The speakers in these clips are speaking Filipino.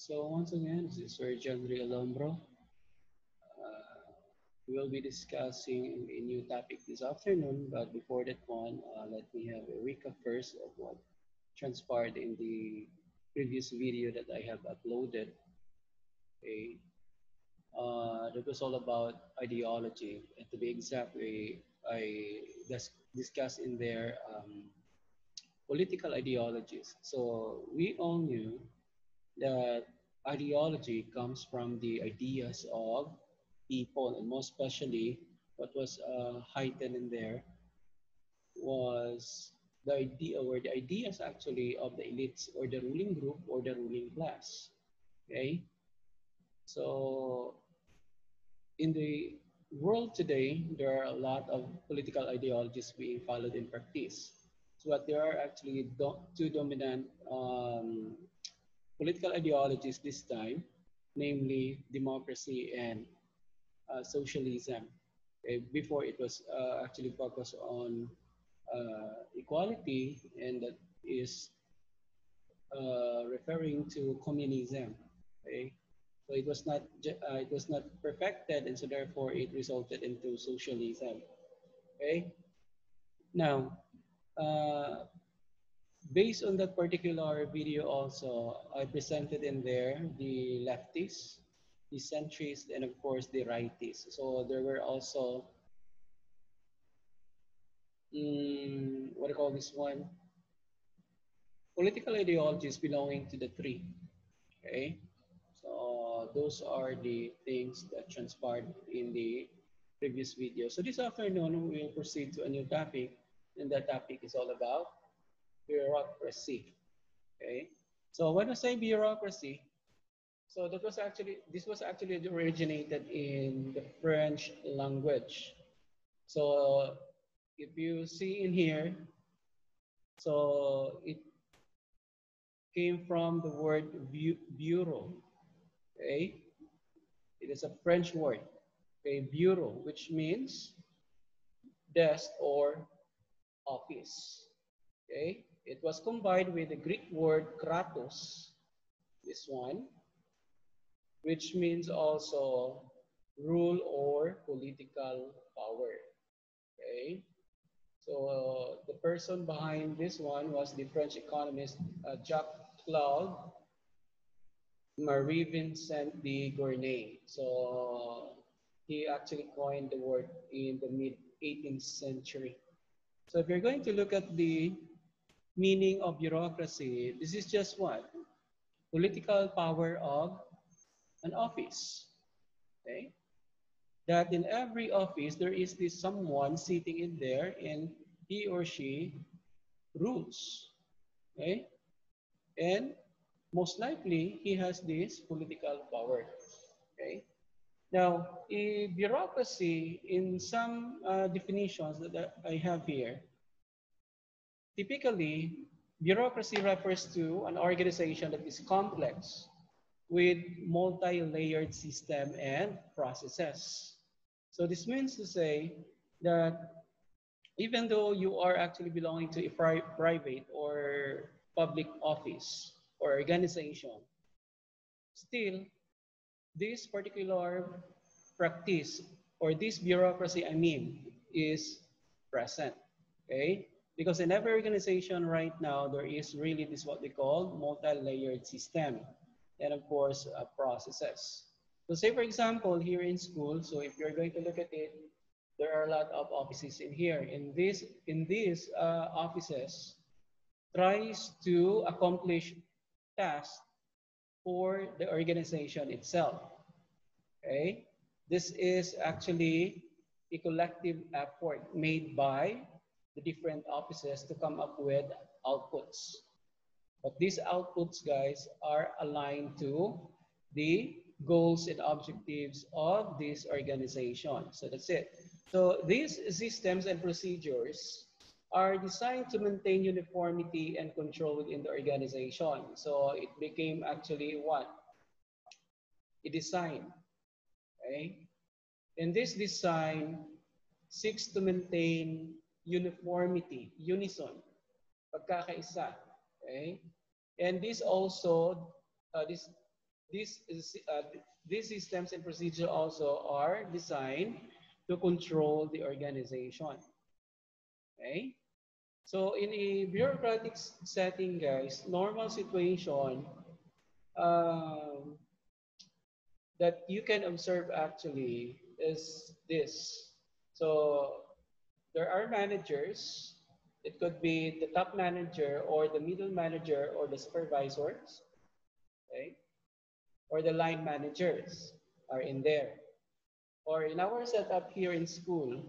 So once again, this is Sir John Rialombro. We will be discussing a new topic this afternoon, but before that one, let me have a recap first of what transpired in the previous video that I have uploaded. Okay, that was all about ideology, and to be exact, I discussed in there political ideologies. So we all knew that ideology comes from the ideas of people, and most especially what was heightened in there was the idea or the ideas actually of the elites or the ruling group or the ruling class. Okay, so in the world today, there are a lot of political ideologies being followed in practice. So, but there are actually two dominant political ideologies this time, namely democracy and socialism. Okay, before it was actually focused on equality, and that is referring to communism. Okay, so it was not perfected, and so therefore it resulted into socialism. Okay, now uh, based on that particular video, also I presented in there the leftists, the centrists, and of course the rightists. So there were also what do you call this one? Political ideologies belonging to the three. Okay, so those are the things that transpired in the previous video. So this afternoon we will proceed to a new topic, and that topic is all about bureaucracy. Okay, so when I say bureaucracy, so this was actually originated in the French language. So if you see in here, so it came from the word bureau. Okay, it is a French word. Okay, bureau, which means desk or office. Okay, it was combined with the Greek word kratos, this one, which means also rule or political power. Okay, so the person behind this one was the French economist Jacques Claude Marie Vincent de Gournay. So he actually coined the word in the mid 18th century. So if you're going to look at the meaning of bureaucracy, this is just what? Political power of an office. Okay? That in every office there is this someone sitting in there and he or she rules. Okay? And most likely he has this political power. Okay? Now, a bureaucracy in some definitions that I have here, typically bureaucracy refers to an organization that is complex with multi-layered system and processes. So this means to say that even though you are actually belonging to a private or public office or organization, still this particular practice or this bureaucracy, I mean, is present. Okay? Because in every organization right now, there is really this what we call multi-layered system. And of course, processes. So say for example, here in school, so if you're going to look at it, there are a lot of offices in here. In these offices, tries to accomplish tasks for the organization itself. Okay? This is actually a collective effort made by the different offices to come up with outputs. But these outputs, guys, are aligned to the goals and objectives of this organization. So that's it. So these systems and procedures are designed to maintain uniformity and control within the organization. So it became actually what? A design. Okay? And this design seeks to maintain uniformity, unison, pagkakaisa. Okay? And this also, this these, these systems and procedures also are designed to control the organization. Okay? So in a bureaucratic setting, guys, normal situation that you can observe actually is this. So there are managers. It could be the top manager or the middle manager or the supervisors, okay? Or the line managers are in there. Or in our setup here in school,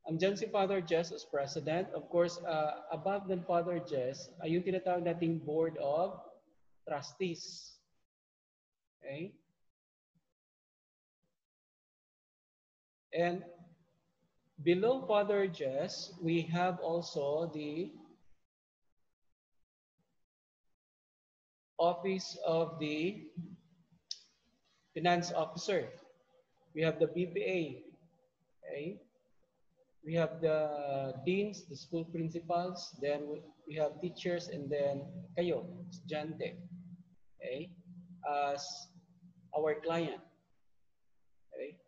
andyan si Father Jess as president. Of course, above than Father Jess, ay yung tinatawag nating board of trustees. Okay? And below Father Jess, we have also the office of the finance officer. We have the BPA. Okay? We have the deans, the school principals, then we have teachers, and then kayo, estudyante, okay, as our client. Okay?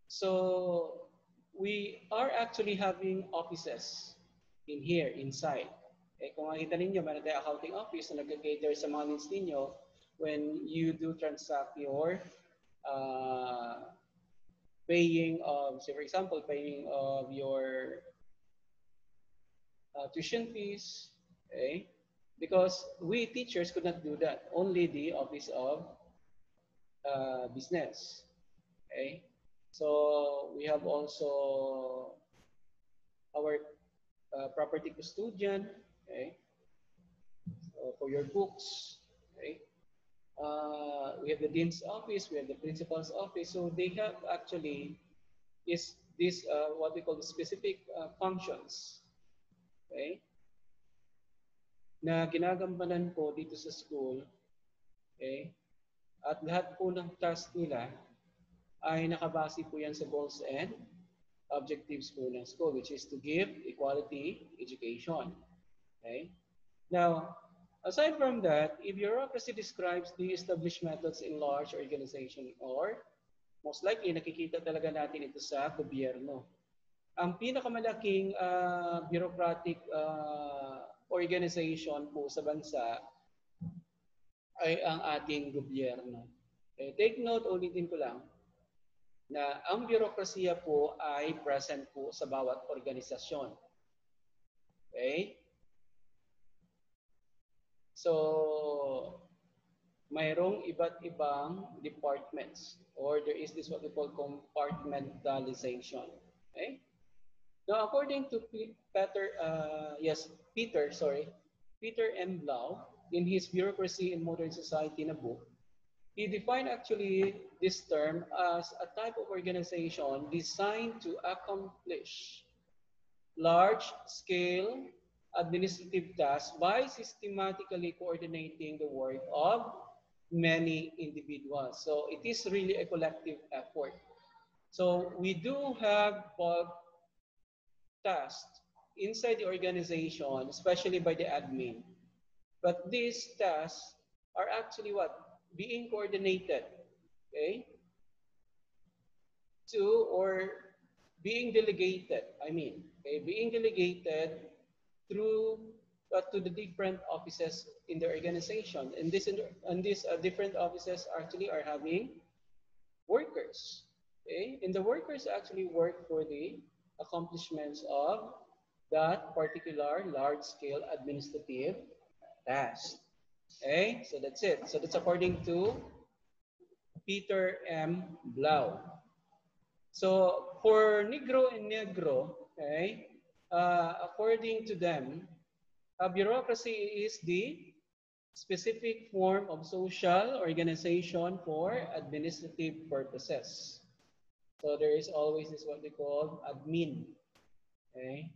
So we are actually having offices in here, inside. Okay, kung makita ninyo, meron tayong accounting office na nag-cater sa mga needs ninyo when you do transact your paying of, say for example, paying of your tuition fees, okay? Because we teachers could not do that. Only the Office of Business, okay? So we have also our property custodian, okay? So for your books, okay? We have the dean's office, we have the principal's office. So they have actually is this what we call the specific functions, okay, na ginagampanan po dito sa school, okay, at lahat po ng task nila ay nakabase po yan sa goals and objectives po ng school, which is to give equality education. Okay? Now, aside from that, if bureaucracy describes the established methods in large organization, or most likely nakikita talaga natin ito sa gobyerno. Ang pinakamalaking bureaucratic organization po sa bansa ay ang ating gobyerno. Okay, take note, ulitin ko lang, na ang bureaucracy po ay present po sa bawat organisasyon. Okay? So, mayroong iba't ibang departments, or there is this what we call compartmentalization. Okay? Now, according to Peter M. Blau, in his Bureaucracy in Modern Society na book, he defined actually this term as a type of organization designed to accomplish large-scale administrative tasks by systematically coordinating the work of many individuals. So it is really a collective effort. So we do have tasks inside the organization, especially by the admin. But these tasks are actually what? Being coordinated, okay? To, or being delegated, okay? Being delegated through to the different offices in the organization. And these different offices actually are having workers, okay? And the workers actually work for the accomplishments of that particular large-scale administrative task. Okay, so that's it. So that's according to Peter M. Blau. So for Negro and Negro, okay, according to them, bureaucracy is the specific form of social organization for administrative purposes. So there is always this what they call admin. Okay.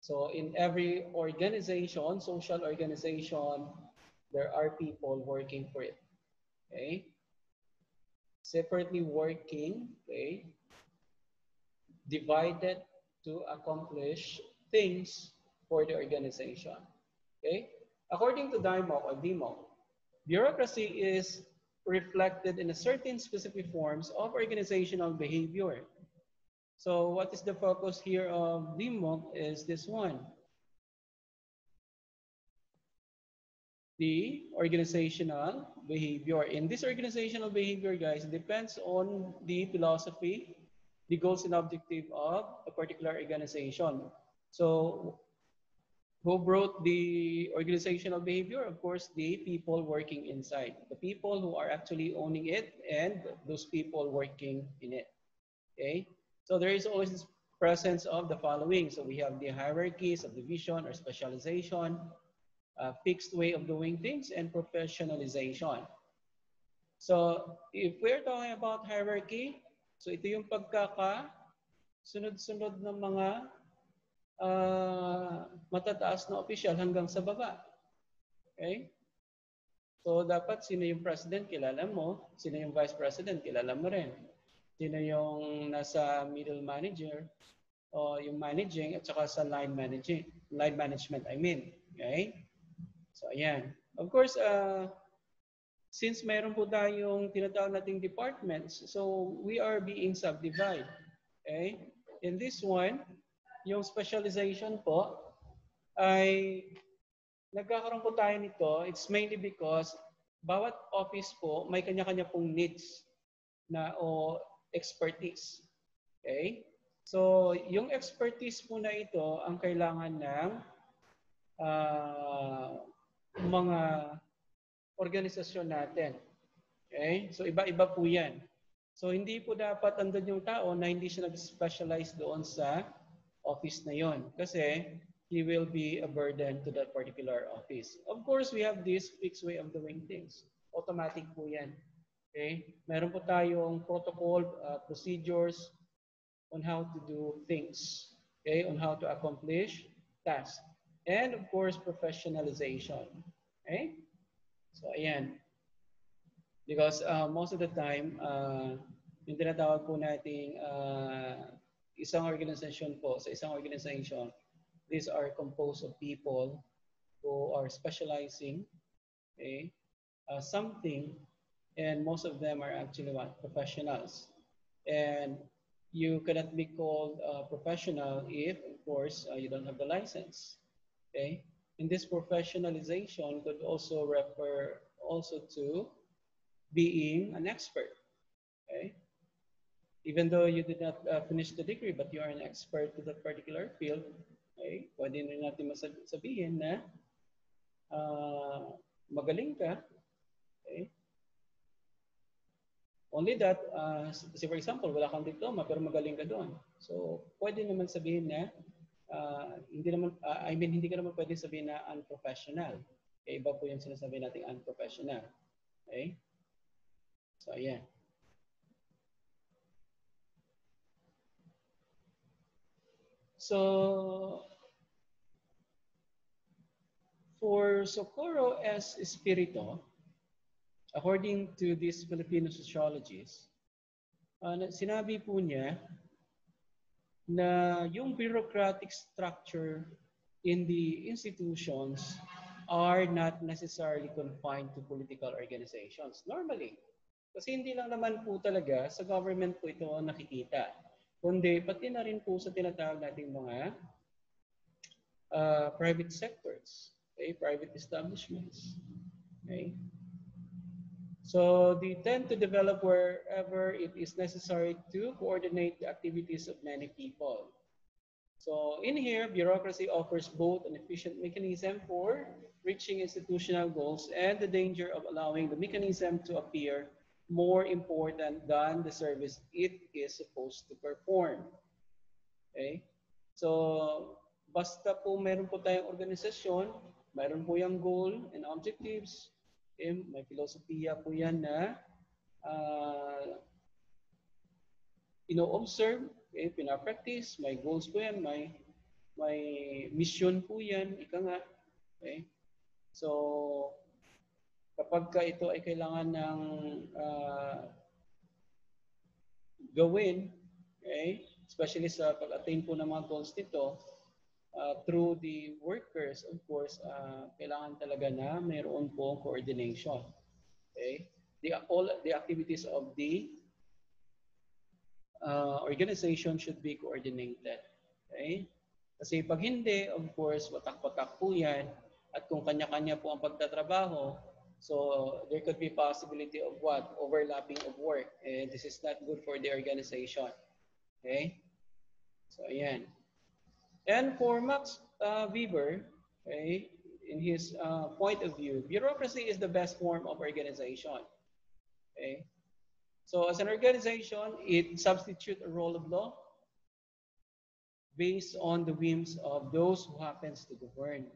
So in every organization, social organization, there are people working for it. Okay. Separately working, okay, divided to accomplish things for the organization. Okay. According to DIMOC or DMOC, bureaucracy is reflected in a certain specific forms of organizational behavior. So what is the focus here of DMOC is this one. The organizational behavior. In this organizational behavior, guys, depends on the philosophy, the goals and objective of a particular organization. So who brought the organizational behavior? Of course, the people working inside, the people who are actually owning it and those people working in it. Okay, so there is always this presence of the following. So we have the hierarchies of division or specialization, fixed way of doing things, and professionalization. So if we're talking about hierarchy, so ito yung sunod-sunod ng mga matataas na opisyal hanggang sa baba. Okay? So dapat sino yung president, kilala mo. Sino yung vice president, kilala mo rin. Sino yung nasa middle manager, o yung managing, at saka sa line management, I mean. Okay? So ayan. Of course, since mayroon po tayong tinatawag nating departments, so we are being subdivided. Okay? In this one, yung specialization po ay nagkakaroon po tayo nito. It's mainly because bawat office po may kanya-kanya pong needs na o expertise. Okay? So, yung expertise po na ito ang kailangan ng mga organisasyon natin. Okay? So, iba-iba po yan. So, hindi po dapat andun yung tao na hindi siya nag-specialize doon sa office na yon, kasi he will be a burden to that particular office. Of course, we have this fixed way of doing things. Automatic po yan. Okay? Meron po tayong protocol, procedures on how to do things. Okay? On how to accomplish tasks. And of course, professionalization. Okay? So, ayan. Because most of the time, yung tinatawag po nating isang organization po, sa isang organization, these are composed of people who are specializing, okay, something, and most of them are actually what? Professionals. And you cannot be called professional if, of course, you don't have the license. Okay? In this professionalization could also refer also to being an expert. Okay? Even though you did not finish the degree, but you are an expert to that particular field, okay? Pwede rin natin sabihin na magaling ka. Okay? Only that, say for example, wala kang diploma pero magaling ka doon. So, pwede naman sabihin na hindi ka naman pwede sabihin na unprofessional. Okay? Iba po yung sinasabi natin unprofessional. Okay? So, ayan. So, for Socorro S. Espirito, according to this Filipino sociologist, sinabi po niya na yung bureaucratic structure in the institutions are not necessarily confined to political organizations. Normally, kasi hindi lang naman po talaga sa government po ito nakikita, kundi pati na rin po sa tinatawag nating mga private sectors, okay? Private establishments. Okay? So they tend to develop wherever it is necessary to coordinate the activities of many people. So in here, bureaucracy offers both an efficient mechanism for reaching institutional goals and the danger of allowing the mechanism to appear more important than the service it is supposed to perform. Okay? So, basta po meron po tayong organisasyon, meron po yung goal and objectives, okay? May filosofiya po yan na ino-observe, okay? Pina-practice, may goals po yan, may mission po yan, ika nga. Okay? So, kapag ka ito ay kailangan ng gawin, okay, especially sa pag-attain po ng mga goals nito, through the workers, of course, kailangan talaga na mayroon po coordination. Okay? All the activities of the organization should be coordinated. Okay? Kasi pag hindi, of course, watak-watak po yan. At kung kanya-kanya po ang pagtatrabaho, so there could be possibility of what? Overlapping of work. And this is not good for the organization. Okay? So, ayan. And for Max Weber, okay, in his point of view, bureaucracy is the best form of organization. Okay? So as an organization, it substitutes a role of law based on the whims of those who happens to govern.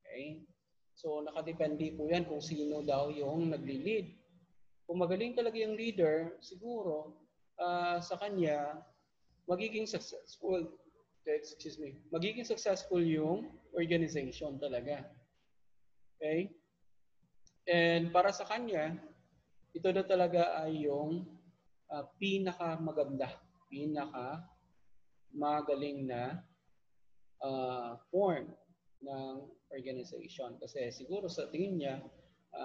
Okay? So nakadepende po yan kung sino daw yung nagli-lead. Kung magaling talaga yung leader, siguro sa kanya magiging successful. Excuse me. Magiging successful yung organization talaga. Okay? And para sa kanya, ito na talaga ay yung pinakamaganda, pinakamagaling na form ng organization. Kasi siguro sa tingin niya,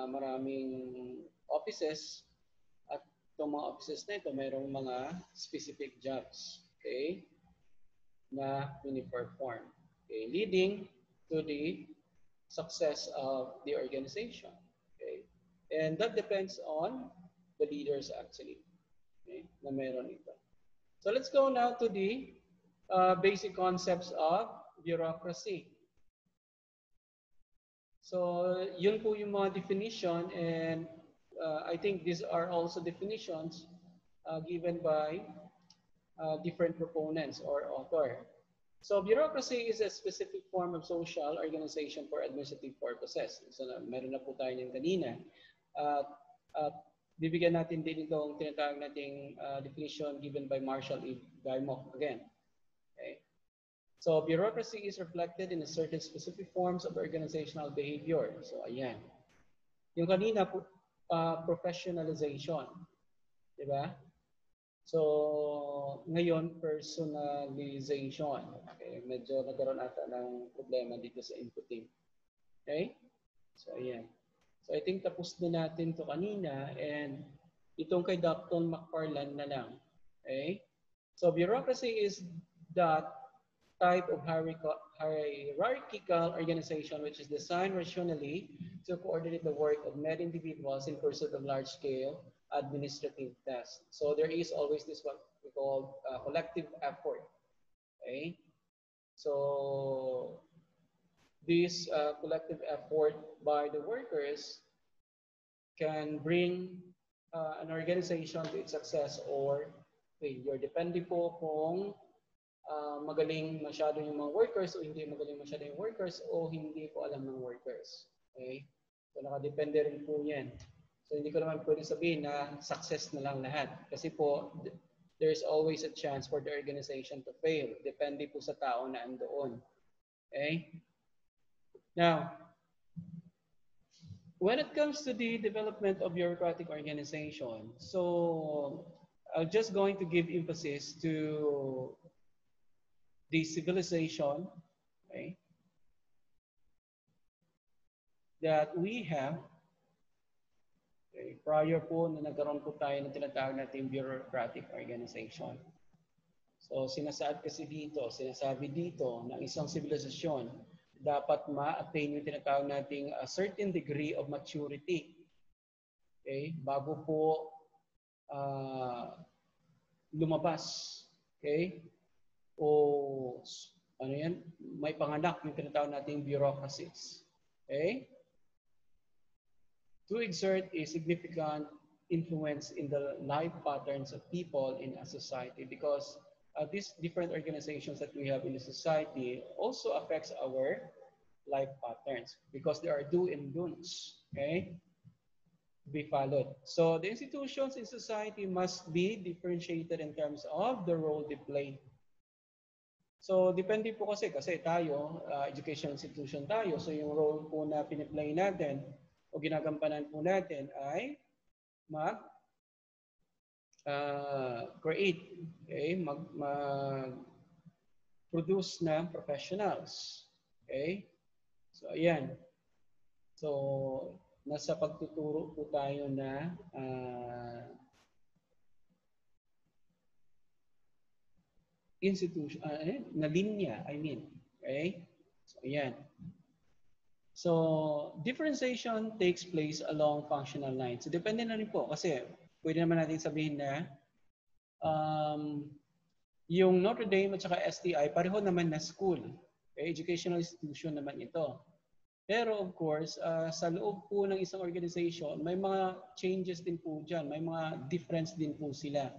maraming offices at itong mga offices na ito, mayroong mga specific jobs, okay, na pini-perform. Okay, leading to the success of the organization. Okay, and that depends on the leaders actually, okay, na meron ito. So let's go now to the basic concepts of bureaucracy. So yun po yung mga definition, and I think these are also definitions given by different proponents or author. So bureaucracy is a specific form of social organization for administrative purposes. So meron na po tayo ng kanina. Bibigyan natin din itong tinatawag nating definition given by Marshall E. Gaimok again. Okay. So bureaucracy is reflected in a certain specific forms of organizational behavior. So ayan. Yung kanina po, professionalization. Diba? So, ngayon, personalization. Okay, medyo nagkaroon ata ng problema dito sa inputting. Okay? So, ayan. So, I think tapos na natin to kanina, and itong kay Dr. McFarland na lang. Okay? So, bureaucracy is that type of hierarchical organization which is designed rationally to coordinate the work of many individuals in pursuit of large-scale administrative tasks. So there is always this what we call collective effort. Okay, so this collective effort by the workers can bring an organization to its success or failure. Depende po kung magaling masyado yung mga workers o hindi magaling masyado yung workers o hindi po alam ng workers. Okay, so nakadepende rin po yan. So hindi ko naman pwede sabihin na success na lang lahat. Kasi po, there's always a chance for the organization to fail. Depende po sa tao na andoon. Okay? Now, when it comes to the development of bureaucratic organization, so I'm just going to give emphasis to the civilization, okay, that we have. Okay, prior po na nagkaroon po tayo ng tinatawag natin bureaucratic organization. So sinasabi dito ng isang sibilisasyon dapat ma-attain yung tinatawag nating a certain degree of maturity. Okay, bago po lumabas. Okay? O ano yan? May panganak yung tinatawag nating bureaucracies. Okay? To exert a significant influence in the life patterns of people in a society, because these different organizations that we have in the society also affects our life patterns because there are do and don'ts, okay, be followed. So the institutions in society must be differentiated in terms of the role they play. So depende po kasi tayo, educational institution tayo, so yung role po na piniplay natin o ginagampanan po natin ay create, okay, produce ng professionals. Okay? So, ayan. So, nasa pagtuturo po tayo na institution, na linya, I mean. Okay? So, ayan. So, differentiation takes place along functional lines. So, depende na rin po kasi pwede naman natin sabihin na yung Notre Dame at saka STI, pareho naman na school. Okay? Educational institution naman ito. Pero of course, sa loob po ng isang organization, may mga changes din po dyan. May mga difference din po sila.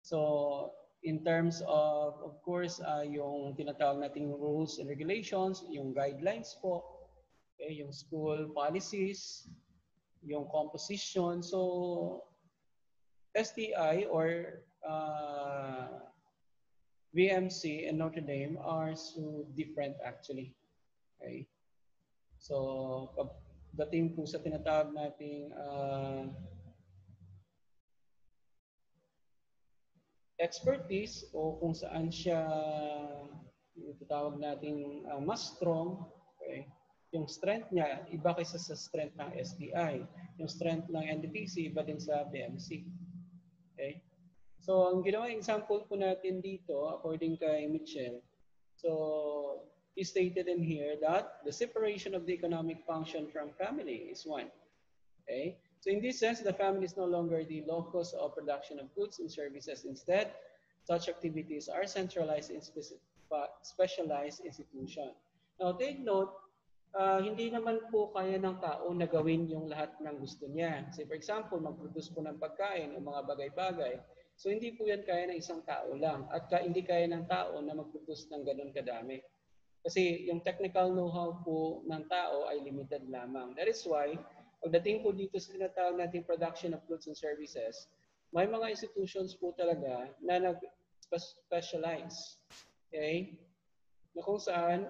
So, in terms of course, yung tinatawag nating rules and regulations, yung guidelines po, okay, yung school policies, yung composition. So, STI or VMC and Notre Dame are so different actually. Okay? So, pagdating po sa tinatawag nating expertise o kung saan siya tinatawag nating mas strong, okay? Yung strength niya, iba kaysa sa strength ng STI. Yung strength ng NDTC, iba din sa BMC. Okay? So, ang ginawa example po natin dito, according kay Mitchell, so, he stated in here that the separation of the economic function from family is one. Okay? So in this sense, the family is no longer the locus of production of goods and services. Instead, such activities are centralized in specialized institution. Now, take note, hindi naman po kaya ng tao na gawin yung lahat ng gusto niya. Say for example, mag-produce po ng pagkain o mga bagay-bagay. So hindi po yan kaya ng isang tao lang. At hindi kaya ng tao na mag-produce ng ganun kadami. Kasi yung technical know-how po ng tao ay limited lamang. That is why, pagdating po dito sa tinatawag natin production of goods and services, may mga institutions po talaga na nag-specialize. Okay? Na kung saan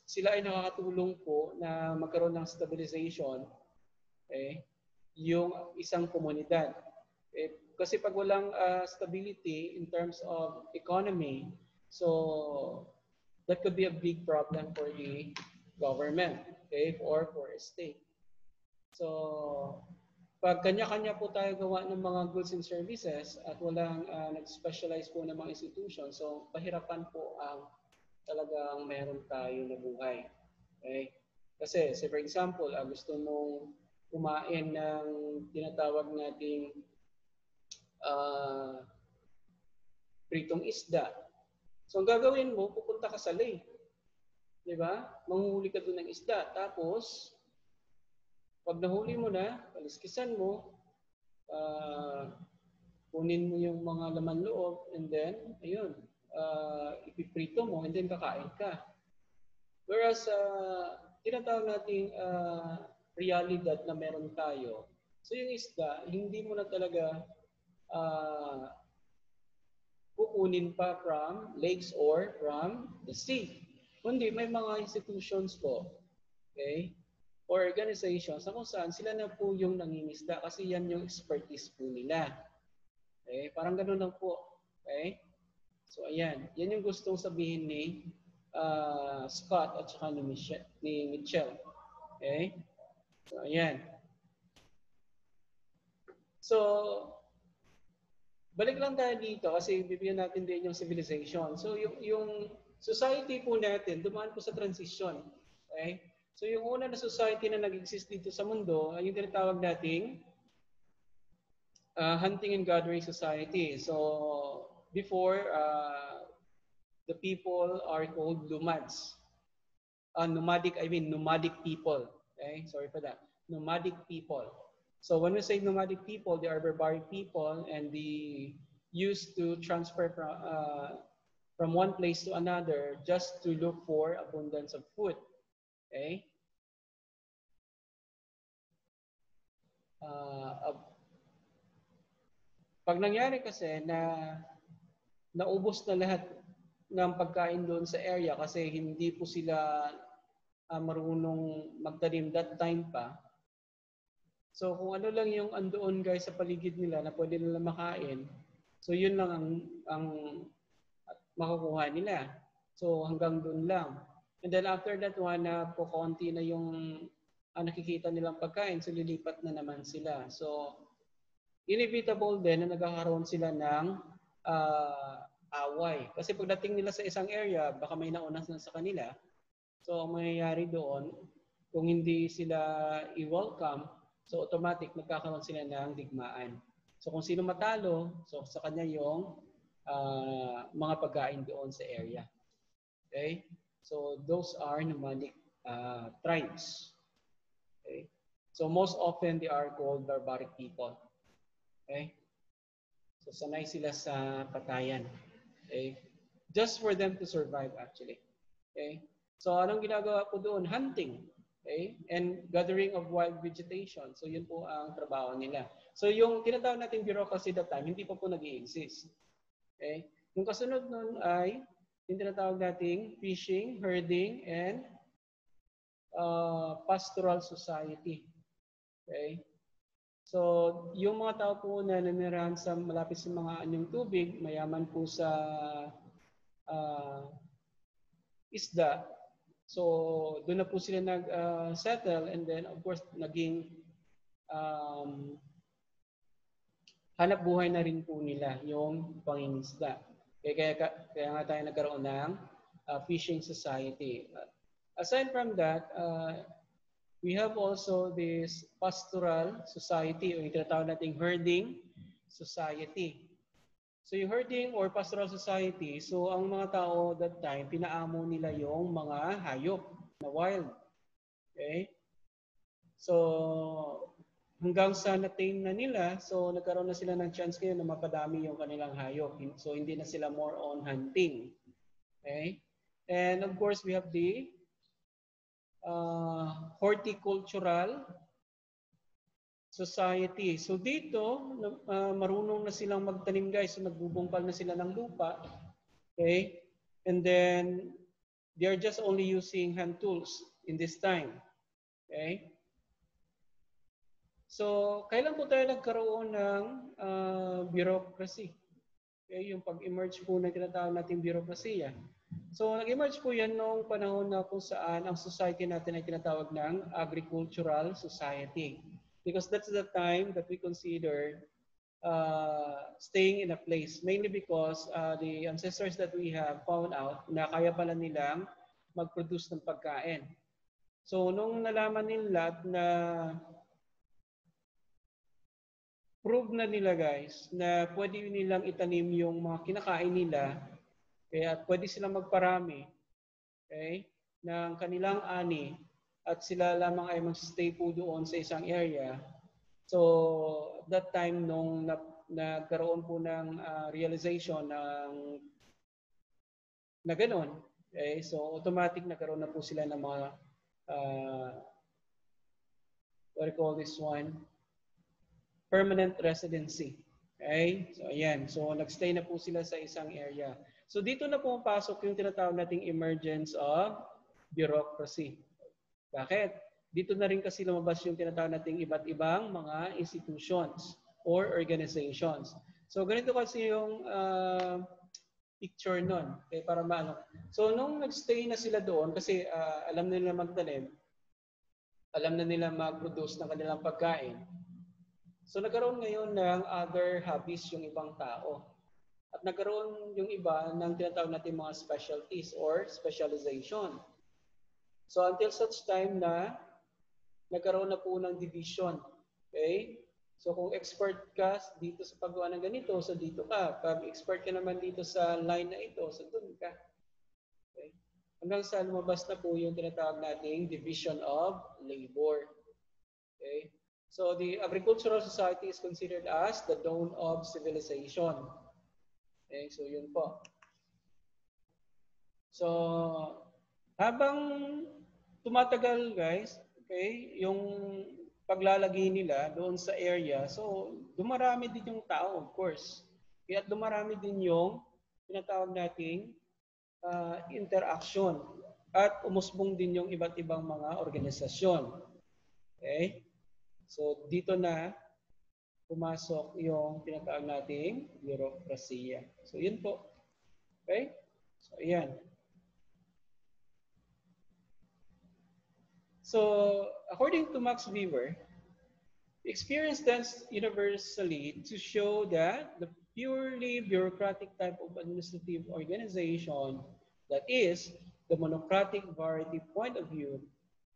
sila ay nakakatulong po na magkaroon ng stabilization, okay, yung isang komunidad. Kasi pag walang stability in terms of economy, so that could be a big problem for the government, okay, or for a state. So, pag kanya-kanya po tayo gawa ng mga goods and services at walang nag-specialize po ng mga institution, so pahirapan po ang talagang meron tayo na buhay. Okay? Kasi, say for example, gusto mong kumain ng tinatawag nating pritong isda. So, ang gagawin mo, pupunta ka sa lake. Di ba? Manghuli ka doon ng isda. Tapos, pag nahuli mo na, paliskisan mo, kunin mo yung mga laman loob, and then, ayun, ipiprito mo, and then kakain ka. Whereas, tinatawag nating realidad na meron tayo. So, yung isda, hindi mo na talaga kukunin pa from lakes or from the sea. Kundi may mga institutions po, okay, or organizations na kung saan sila na po yung nangingisda kasi yan yung expertise po nila. Okay, parang ganoon lang po. Okay? So ayan, yan yung gustong sabihin ni Scott at saka ni Mitchell. Okay? So ayan. So, balik lang tayo dito kasi bibigyan natin din yung civilization. So yung society po natin, dumaan po sa transition. Okay? So yung una na society na nag-exist dito sa mundo ay yung tinatawag nating hunting and gathering society. So before, the people are called nomads. Nomadic people. Okay? Sorry for that. Nomadic people. So when we say nomadic people, they are barbaric people and they used to transfer from one place to another just to look for abundance of food. Okay? Pag nangyari kasi na naubos na lahat ng pagkain doon sa area kasi hindi po sila marunong magtanim that time pa. So kung ano lang yung andoon guys sa paligid nila na pwede nila makain, so yun lang ang makukuha nila. So hanggang dun lang. And then after that one, na po konti na yung nakikita nilang pagkain, so lilipat na naman sila. So inevitable din na nagkakaroon sila ng away. Kasi pagdating nila sa isang area, baka may nauna na sa kanila. So ang mangyayari doon, kung hindi sila i-welcome, so automatic magkakaroon sila ng digmaan. So kung sino matalo, so sa kanya yung mga pagkain doon sa area. Okay? So those are nomadic tribes. Okay? So most often they are called barbaric people. Okay? So sanay sila sa patayan. Okay? Just for them to survive actually. Okay? So anong ginagawa po doon? Hunting. Okay? And gathering of wild vegetation. So yun po ang trabaho nila. So yung tinatawag natin bureaucracy that time, hindi pa po nag-i-exist. Okay? Yung kasunod nun ay yung tinatawag nating fishing, herding, and pastoral society. Okay? So, yung mga tao po na nanirahan sa malapit sa mga anyong tubig, mayaman po sa isda. So, doon na po sila nag-settle and then of course naging hanap buhay na rin po nila yung pangingisda. Kaya nga tayo nagkaroon ng fishing society. Aside from that, we have also this pastoral society o yung tinatawag nating herding society. So yung herding or pastoral society, so ang mga tao that time, pinaamo nila yung mga hayop na wild. Okay? So hanggang sa na-tame na nila, so nagkaroon na sila ng chance ngayon na mapadami yung kanilang hayop. So hindi na sila more on hunting. Okay? And of course, we have the horticultural society. So dito, marunong na silang magtanim guys. So nagbubungkal na sila ng lupa. Okay? And then, they are just only using hand tools in this time. Okay? So, kailan po tayo nagkaroon ng bureaucracy? Okay? Yung pag-emerge po na tinatawag natin bureaucracy. So, nag-emerge po yan noong panahon na kung saan ang society natin ay tinatawag ng agricultural society. Because that's the time that we consider staying in a place. Mainly because the ancestors that we have found out na kaya pala nilang mag-produce ng pagkain. So, nung nalaman nila na prove na nila guys na pwede nilang itanim yung mga kinakain nila, kaya pwede silang magparami, okay, ng kanilang ani at sila lamang ay mag-stay po doon sa isang area. So, at that time, nung nagkaroon po ng realization na gano'n, okay, so automatic nagkaroon na po sila ng mga, what do you call this one? Permanent residency. Okay? So, ayan. So, nagstay na po sila sa isang area. So, dito na pumapasok yung tinatawag nating emergence of bureaucracy. Bakit? Dito na rin kasi lumabas yung tinatawag nating iba't ibang mga institutions or organizations. So, ganito kasi yung picture nun. Okay, para maano. So, nung nagstay na sila doon, kasi alam na nila magtanim, alam na nila mag-produce ng kanilang pagkain, so nagkaroon ngayon ng other hobbies yung ibang tao. At nagkaroon yung iba ng tinatawag natin mga specialties or specialization. So until such time na nagkaroon na po ng division. Okay? So kung expert ka dito sa paggawa ng ganito, so dito ka. Pag expert ka naman dito sa line na ito, so doon ka. Okay? Hanggang sa lumabas na po yung tinatawag nating division of labor. Okay? So the agricultural society is considered as the dawn of civilization. Okay, so yun po. So habang tumatagal guys, okay, yung paglalagay nila doon sa area, so dumarami din yung tao of course. Kaya dumarami din yung tinatawag nating interaction at umusbong din yung iba't ibang mga organisasyon. Okay? So, dito na pumasok yung tinatawag nating bureaucracy. So, yun po. Okay? So, ayan. So, according to Max Weber, experience tends universally to show that the purely bureaucratic type of administrative organization, that is, the monocratic variety point of view,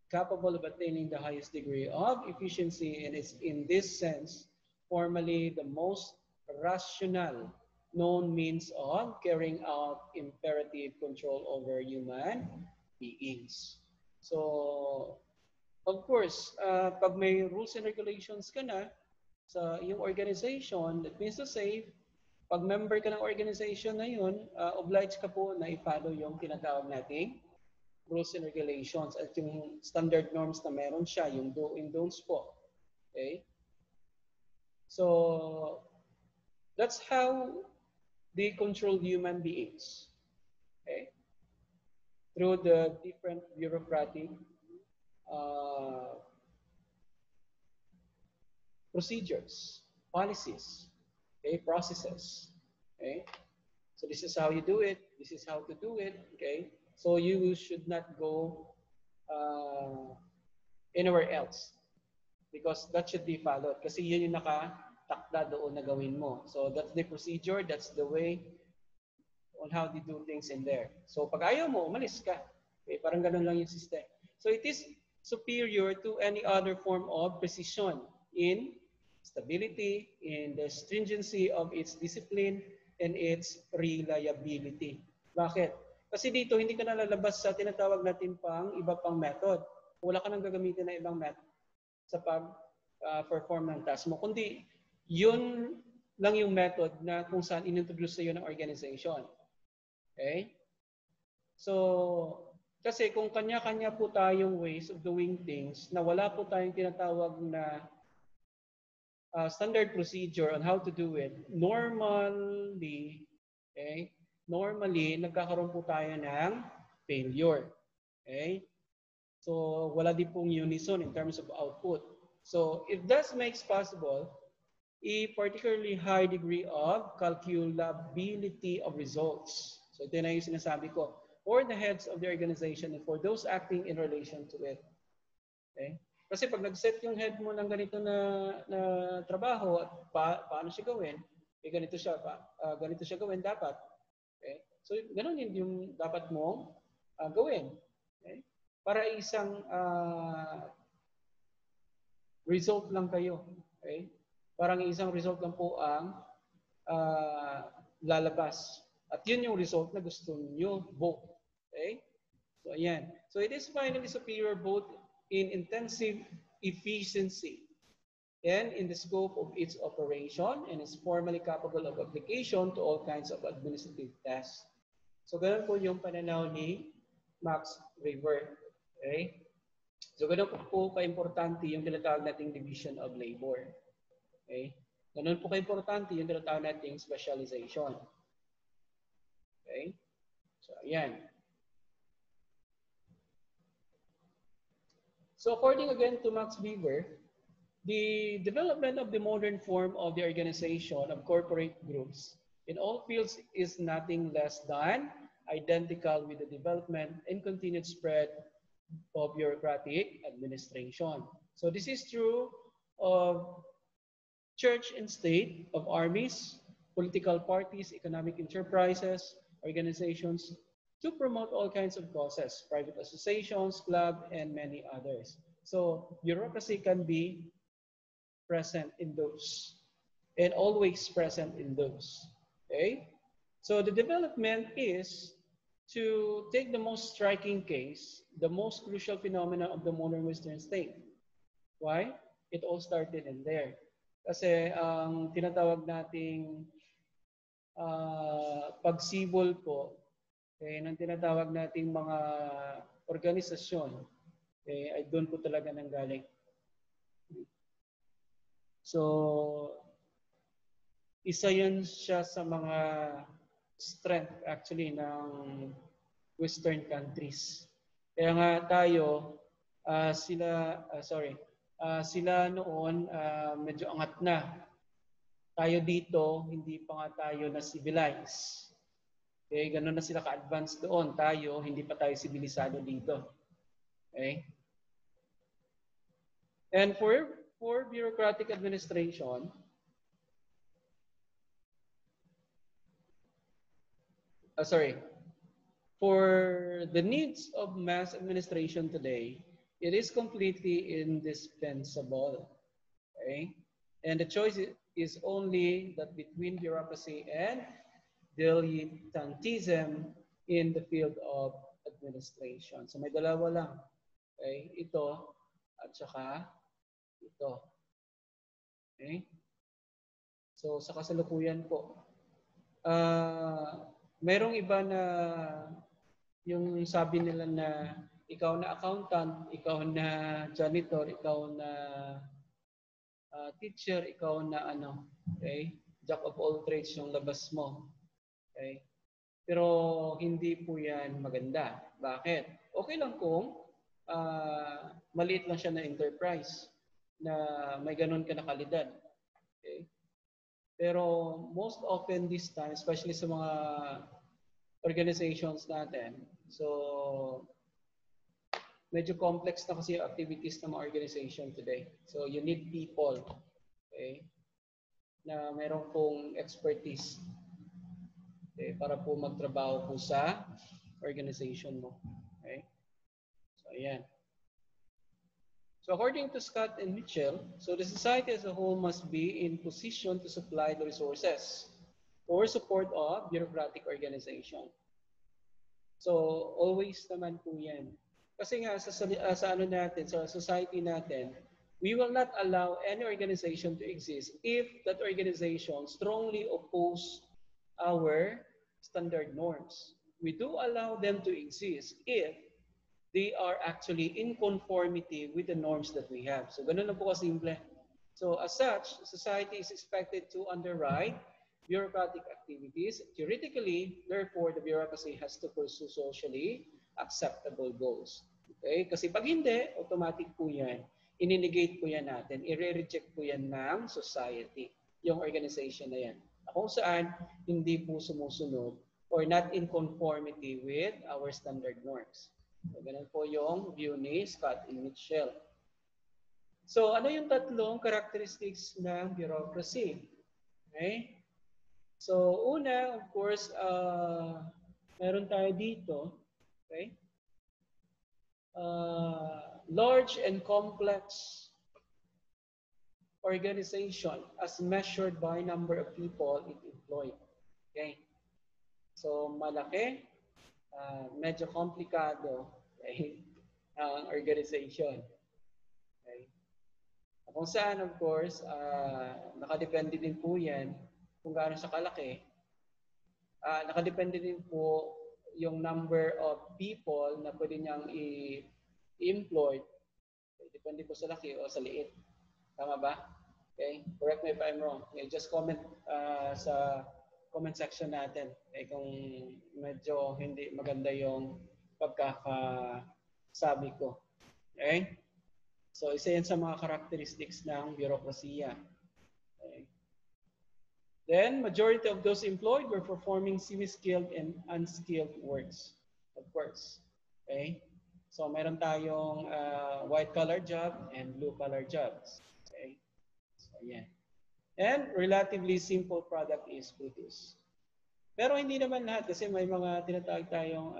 capable of attaining the highest degree of efficiency, and is in this sense formally the most rational known means of carrying out imperative control over human beings. So, of course, pag may rules and regulations ka na sa iyong organization, that means to say, pag member ka ng organization na yun, obliged ka po na i-follow yung tinatawag nating rules and regulations at yung standard norms na meron siya, yung do and don'ts po. Okay? So, that's how they control human beings. Okay? Through the different bureaucratic procedures, policies, okay, processes. Okay? So this is how you do it. This is how to do it. Okay? So you should not go anywhere else because that should be followed. Kasi yun yung nakatakda doon na gawin mo. So that's the procedure. That's the way on how they do things in there. So pag ayaw mo, umalis ka. Okay? Parang ganun lang yung system. So it is superior to any other form of precision in stability, in the stringency of its discipline, and its reliability. Bakit? Kasi dito, hindi ka nalalabas sa tinatawag natin pang iba pang method. Wala ka nang gagamitin na ibang method sa pag-perform ng task mo. Kundi, yun lang yung method na kung saan inintroduce sa iyo ng organization. Okay? So, kasi kung kanya-kanya po tayong ways of doing things na wala po tayong tinatawag na standard procedure on how to do it, normally, okay, nagkakaroon po tayo ng failure. Okay? So, wala din pong unison in terms of output. So, it does makes possible a particularly high degree of calculability of results. So, ito na yung sinasabi ko. For the heads of the organization and for those acting in relation to it. Okay? Kasi pag nag-set yung head mo ng ganito na trabaho at paano siya gawin, ganito siya gawin dapat. Okay? So, ganun yun yung dapat mong gawin. Okay? Para isang result lang kayo. Okay? Parang isang result lang po ang lalabas. At yun yung result na gusto niyo both. Okay? So, ayan. So, it is finally superior both in intensive efficiency and in the scope of its operation and is formally capable of application to all kinds of administrative tasks. So, ganun po yung pananaw ni Max Weber. Okay? So, ganun po ka-importante yung tinatawag nating division of labor. Okay? Ganun po ka-importante yung tinatawag nating specialization. Okay? So, ayan. So according again to Max Weber, the development of the modern form of the organization of corporate groups in all fields is nothing less than identical with the development and continued spread of bureaucratic administration. So this is true of church and state, of armies, political parties, economic enterprises, organizations, to promote all kinds of causes, private associations, club, and many others. So bureaucracy can be present in those and always present in those. Okay? So the development is to take the most striking case, the most crucial phenomenon of the modern Western state. Why? It all started in there. Kasi ang tinatawag nating pagsibol po, ng tinatawag nating mga organisasyon, ay doon po talaga nanggaling. So, isa yan siya sa mga strength actually ng Western countries. Kaya nga tayo, sila noon medyo angat na. Tayo dito, hindi pa nga tayo na civilized. Okay, ganun na sila ka-advance doon. Tayo, hindi pa tayo sibilisado dito. Okay? And for bureaucratic administration, for the needs of mass administration today, it is completely indispensable. Okay? And the choice is only that between bureaucracy and dilettantism in the field of administration. So may dalawa lang. Okay? Ito at saka ito. Okay? So sa kasalukuyan po, merong iba na yung sabi nila na ikaw na accountant, ikaw na janitor, ikaw na teacher, ikaw na ano, okay? Jack of all trades yung labas mo. Okay? Pero hindi po yan maganda. Bakit? Okay lang kung maliit lang siya na enterprise na may ganun ka na kalidad. Okay? Pero most often this time, especially sa mga organizations natin, so medyo complex na kasi yung activities ng mga organization today. So you need people, okay, na meron pong expertise, okay, para po magtrabaho po sa organization mo. Okay? So ayan. So according to Scott and Mitchell, so the society as a whole must be in position to supply the resources or support of bureaucratic organization. So always naman po yan. Kasi nga sa ano natin, sa society natin, we will not allow any organization to exist if that organization strongly oppose our standard norms. We do allow them to exist if they are actually in conformity with the norms that we have. So ganun lang po kasimple. So as such, society is expected to underwrite bureaucratic activities. Theoretically, therefore, the bureaucracy has to pursue socially acceptable goals. Okay? Kasi pag hindi, automatic po yan. I-negate po yan natin. I-reject po yan ng society, yung organization na yan. Kung saan, hindi po sumusunod or not in conformity with our standard norms. So, ganun po yung view ni Scott and Mitchell. So, ano yung tatlong characteristics ng bureaucracy? Okay? So, una, of course, meron tayo dito, okay? Large and complex organization as measured by number of people it employed. Okay? So, malaki, medyo komplikado, okay, ang organization. Okay? Kung saan, of course, nakadepende din po yan kung gaano siya kalaki. Nakadepende din po yung number of people na pwede niyang i-employ. Depende po sa laki o sa liit. Tama ba? Okay? Correct me if I'm wrong. Okay, just comment sa comment section natin. Okay, kung medyo hindi maganda yung pagkakasabi ko. Okay? So, isa yan sa mga characteristics ng bureaucracy. Okay. Then, majority of those employed were performing semi-skilled and unskilled works, of course. Okay? So, meron tayong white-collar job and blue-collar jobs. Okay? So, yeah. And relatively simple product is produced. Pero hindi naman lahat kasi may mga tinatawag tayong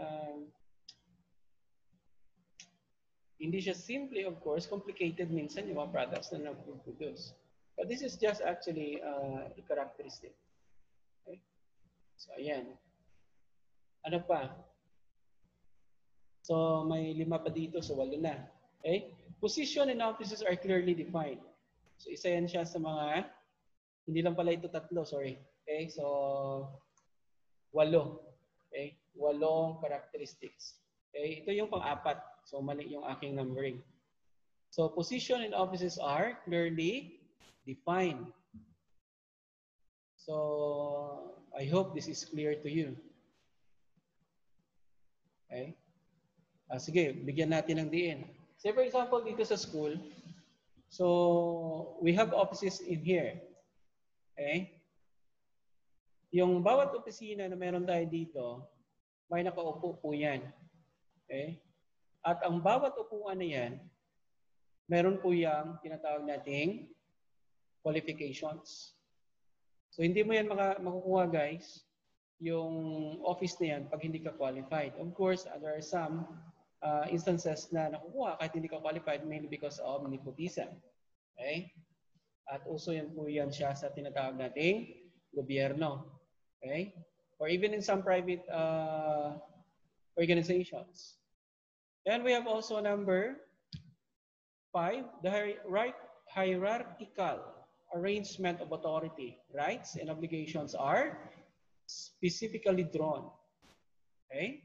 hindi siya simply, of course, complicated minsan yung mga products na nag-produce. But this is just actually a characteristic. Okay? So, ayan. Ano pa? So, may 5 pa dito, so 8 na. Okay? Position and offices are clearly defined. So, isa yan siya sa mga, hindi lang pala ito 3, sorry. Okay? So, 8. Okay? 8 characteristics. Okay? Ito yung pang-4. So, mali yung aking numbering. So, position and offices are clearly defined. So, I hope this is clear to you. Okay? Sige, bigyan natin ng diin. Say for example, dito sa school, so we have offices in here. Okay? Yung bawat opisina na meron tayo dito, may nakaupo po yan. Okay? At ang bawat upuan na yan, meron po yung tinatawag nating qualifications. So hindi mo yan makukuha guys, yung office na yan pag hindi ka qualified. Of course, there are some instances na nakukuha kahit hindi ka qualified mainly because of nepotism. Okay? At uso yan po yan siya sa tinatawag nating gobyerno. Okay? Or even in some private organizations. Then we have also number 5, the hierarchical arrangement of authority, rights, and obligations are specifically drawn. Okay?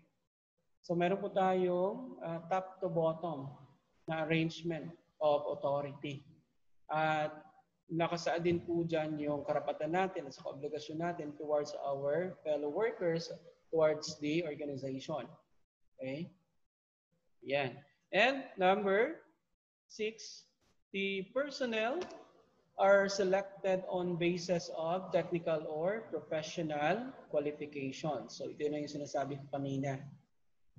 So meron po tayong top to bottom na arrangement of authority. At nakasaad din po dyan yung karapatan natin at saka obligasyon natin towards our fellow workers, towards the organization. Okay? Yan. And number 6, the personnel are selected on basis of technical or professional qualifications. So ito na yung sinasabi ko kanina.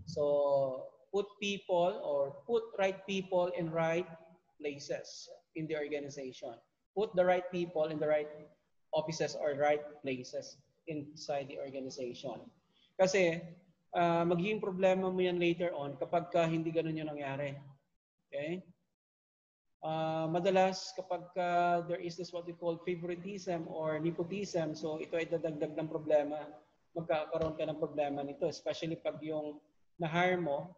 So put people or put right people in right places in the organization. Put the right people in the right offices or right places inside the organization. Kasi magiging problema mo yan later on kapag hindi ganun yung nangyari. Okay? Madalas kapag there is this what we call favoritism or nepotism, so ito ay dadagdag ng problema. Magkakaroon ka ng problema nito, especially pag yung na-hire mo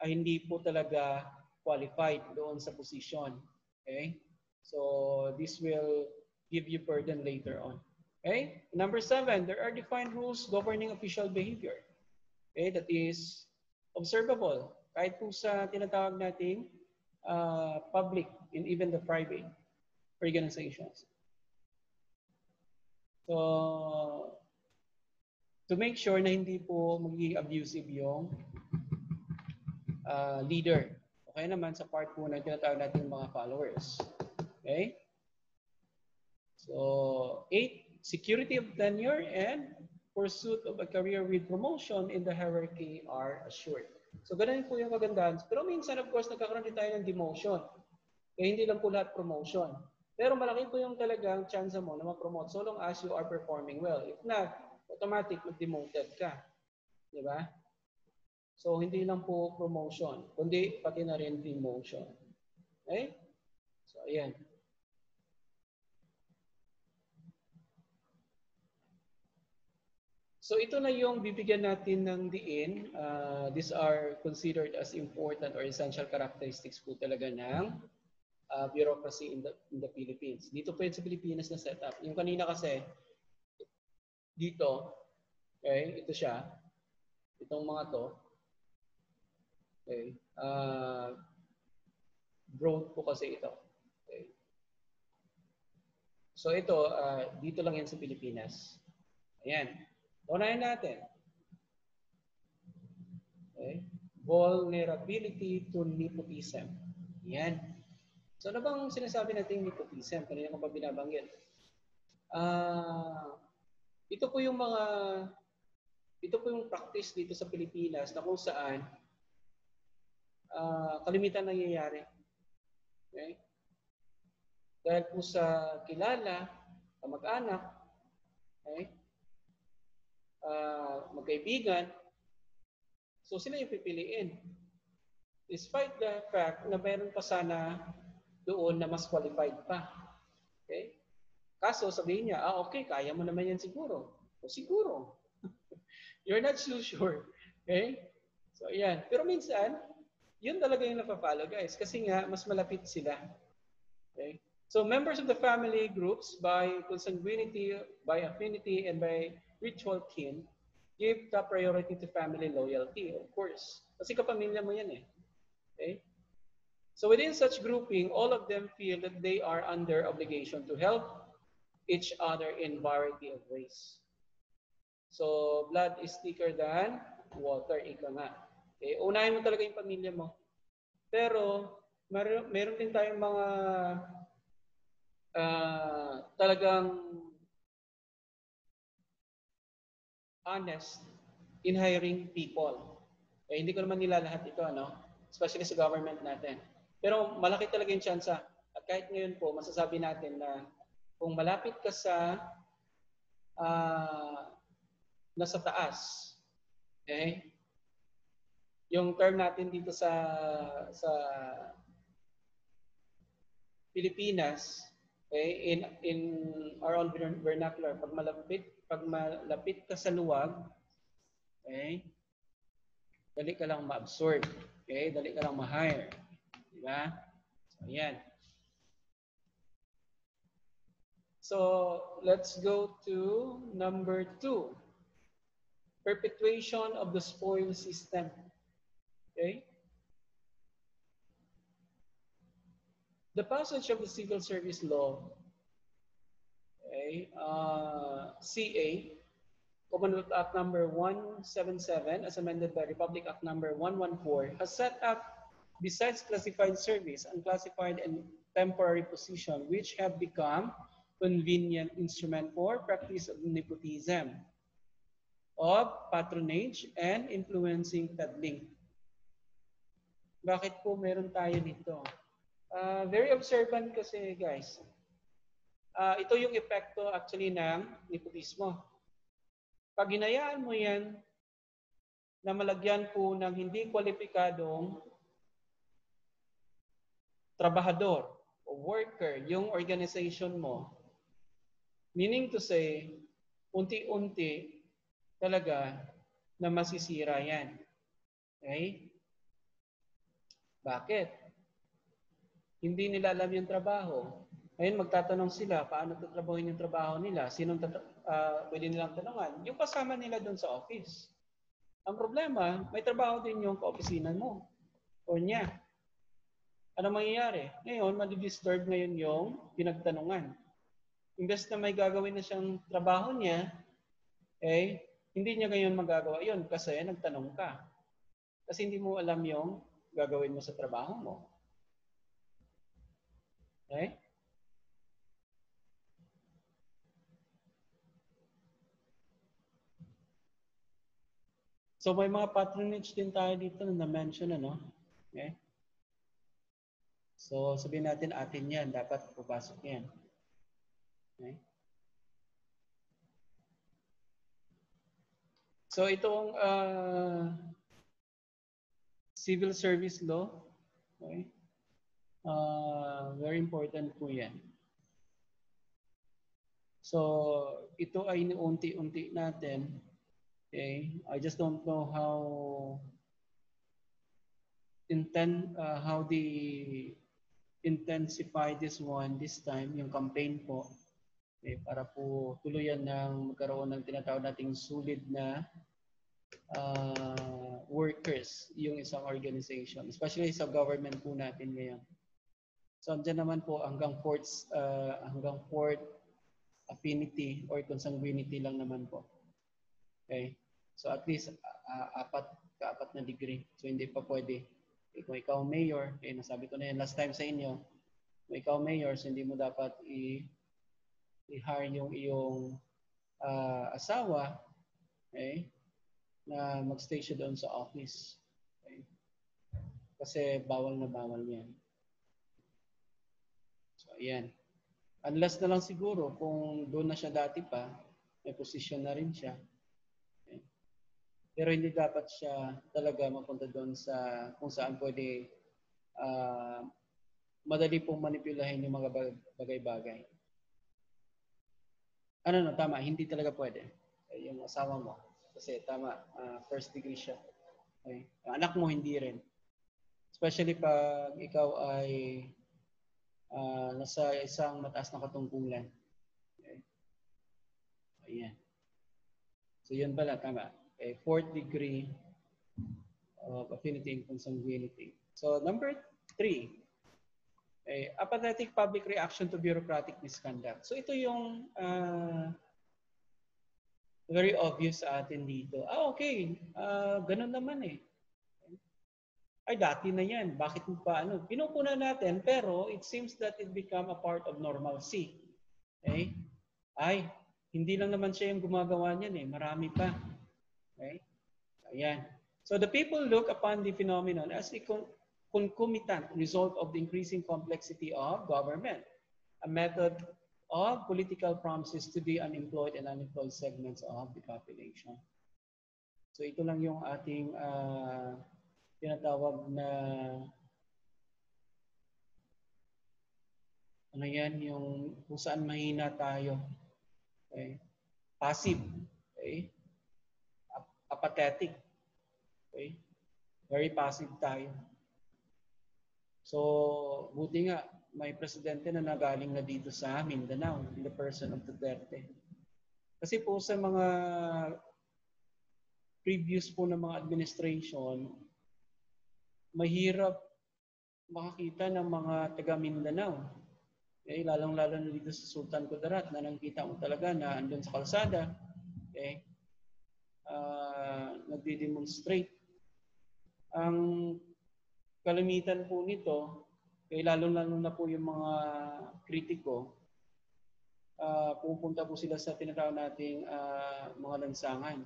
ay hindi po talaga qualified doon sa position. Okay? So this will give you burden later on. Okay? Number 7, there are defined rules governing official behavior. Okay? That is observable. Kahit po sa tinatawag nating public and even the private organizations. So, to make sure na hindi po magiging abusive yung leader. Okay naman sa part po na tinatawag natin mga followers. Okay? So, 8, security of tenure and pursuit of a career with promotion in the hierarchy are assured. So, ganun po yung kagandahan. Pero minsan, of course, nagkakaroon din tayo ng demotion. Kaya hindi lang po lahat promotion. Pero malaki po yung talagang chance mo na ma-promote so long as you are performing well. If not, automatic mag-demoted ka. Di ba? So, hindi lang po promotion, kundi pati na rin demotion. Okay? So, ayan. So ito na yung bibigyan natin ng diin. These are considered as important or essential characteristics po talaga ng bureaucracy in the Philippines. Dito po yun sa Pilipinas na setup. Yung kanina kasi, dito, okay, ito siya. Itong mga to. Okay. Broad po kasi ito. Okay. So ito, dito lang yan sa Pilipinas. Ayan. Unahin natin. Okay. Vulnerability to nepotism. Yan. So ano bang sinasabi natin nepotism? Kanina ko pa binabanggit. Ito po yung practice dito sa Pilipinas na kung saan kalimitan nangyayari. Okay? Dahil po sa kilala, kamag-anak, okay? Magkaibigan, so sila yung pipiliin. Despite the fact na mayroon pa sana doon na mas qualified pa. Okay? Kaso sabihin niya, okay, kaya mo naman yan siguro. O siguro. You're not so sure. Okay? So, ayan. Pero minsan, yun talaga yung napapalo, guys. Kasi nga, mas malapit sila. Okay? So, members of the family groups by consanguinity, by affinity, and by ritual kin give top priority to family loyalty, of course. Kasi kapamilya mo yan eh. Okay? So within such grouping, all of them feel that they are under obligation to help each other in variety of ways. So blood is thicker than water, ika nga. Okay? Unahin mo talaga yung pamilya mo. Pero meron din tayong mga talagang honest in hiring people. Eh, hindi ko naman nilalahat ito, ano? Especially sa government natin. Pero malaki talaga yung tsansa. At kahit ngayon po, masasabi natin na kung malapit ka sa nasa taas, okay? Yung term natin dito sa Pilipinas, okay, in our own vernacular, pag malapit ka sa luwag, okay, dali ka lang ma-absorb, okay, dali ka lang ma-hire, di ba? So, yan. So, let's go to number 2. Perpetuation of the spoil system. Okay? The passage of the Civil Service Law, okay, CA, Commonwealth Act number 177, as amended by Republic Act number 114, has set up, besides classified service, unclassified and temporary position, which have become convenient instrument for practice of nepotism, of patronage, and influencing peddling. Bakit po meron tayo nito? Very observant kasi, guys. Ito yung epekto actually ng nepotismo. Pag hinayaan mo yan na malagyan po ng hindi kwalipikadong trabahador o worker yung organization mo, meaning to say, unti-unti talaga na masisira yan. Okay? Bakit? Hindi nila alam yung trabaho. Ngayon magtatanong sila, paano tatrabahin yung trabaho nila? Sinong pwede nilang tanungan? Yung kasama nila doon sa office. Ang problema, may trabaho din yung ka-opisina mo o niya. Ano mangyayari? Ngayon, madi-disturb ngayon yung pinagtanungan. Imbes na may gagawin na siyang trabaho niya, hindi niya ngayon magagawa yun kasi nagtanong ka. Kasi hindi mo alam yung gagawin mo sa trabaho mo. Okay? So may mga patronage din tayo dito na na-mention, ano? Okay? So sabihin natin atin yan, dapat papasok yan. Okay? So itong civil service law, okay? Very important po yan. So ito ay inuunti-unti natin. Okay? I just don't know how they intensify this one this time, yung campaign po. Okay, para po tuluyan ng magkaroon ng tinatawag nating sulit na workers yung isang organization, especially sa government po natin ngayon. So andyan naman po hanggang fourth affinity or consanguinity lang naman po. Okay? So at least apat na degree. So hindi pa pwede. Kung ikaw mayor, nasabi ko na yan last time sa inyo, kung ikaw mayor, so hindi mo dapat i-hire yung iyong asawa, okay, na mag-stay siya doon sa office. Okay? Kasi bawal na bawal yan. So, ayan. Unless na lang siguro kung doon na siya dati pa, may position na rin siya. Okay? Pero hindi dapat siya talaga mapunta doon sa kung saan pwede madali pong manipulahin yung mga bagay-bagay. Ano, tama, hindi talaga pwede. Yung asawa mo. Kasi tama, first degree siya. Okay? Yung anak mo, hindi rin. Especially pag ikaw ay nasa isang mataas na katungkulan. Okay? Ayan. So yun pala, tama. Okay, fourth degree of affinity and consanguinity. So number 3, apathetic public reaction to bureaucratic misconduct. So ito yung very obvious sa atin dito. Okay, ganun naman eh. Ay, dati na yan. Bakit mo pa ano? Pinupuna natin, pero it seems that it become a part of normalcy. Okay? Ay, hindi lang naman siya yung gumagawa niyan eh. Marami pa. Okay? Ayan. So the people look upon the phenomenon as concomitant result of the increasing complexity of government, a method of political promises to the unemployed and unemployed segments of the population. So ito lang yung ating tinatawag na ano yan, yung kung saan mahina tayo. Okay? Passive. Okay? Apathetic. Okay? Very passive tayo. So, buti nga, may presidente na nagaling na dito sa Mindanao in the person of Duterte. Kasi po sa mga previous po ng mga administration, mahirap makakita ng mga taga Mindanao. Okay? Lalong-lalo na dito sa Sultan Kudarat na nakita mo talaga na andun sa kalsada. Okay? Nagdi-demonstrate. Ang kalimitan po nito, kaya lalo-lalo na po yung mga kritiko, pupunta po sila sa tinatawag nating mga lansangan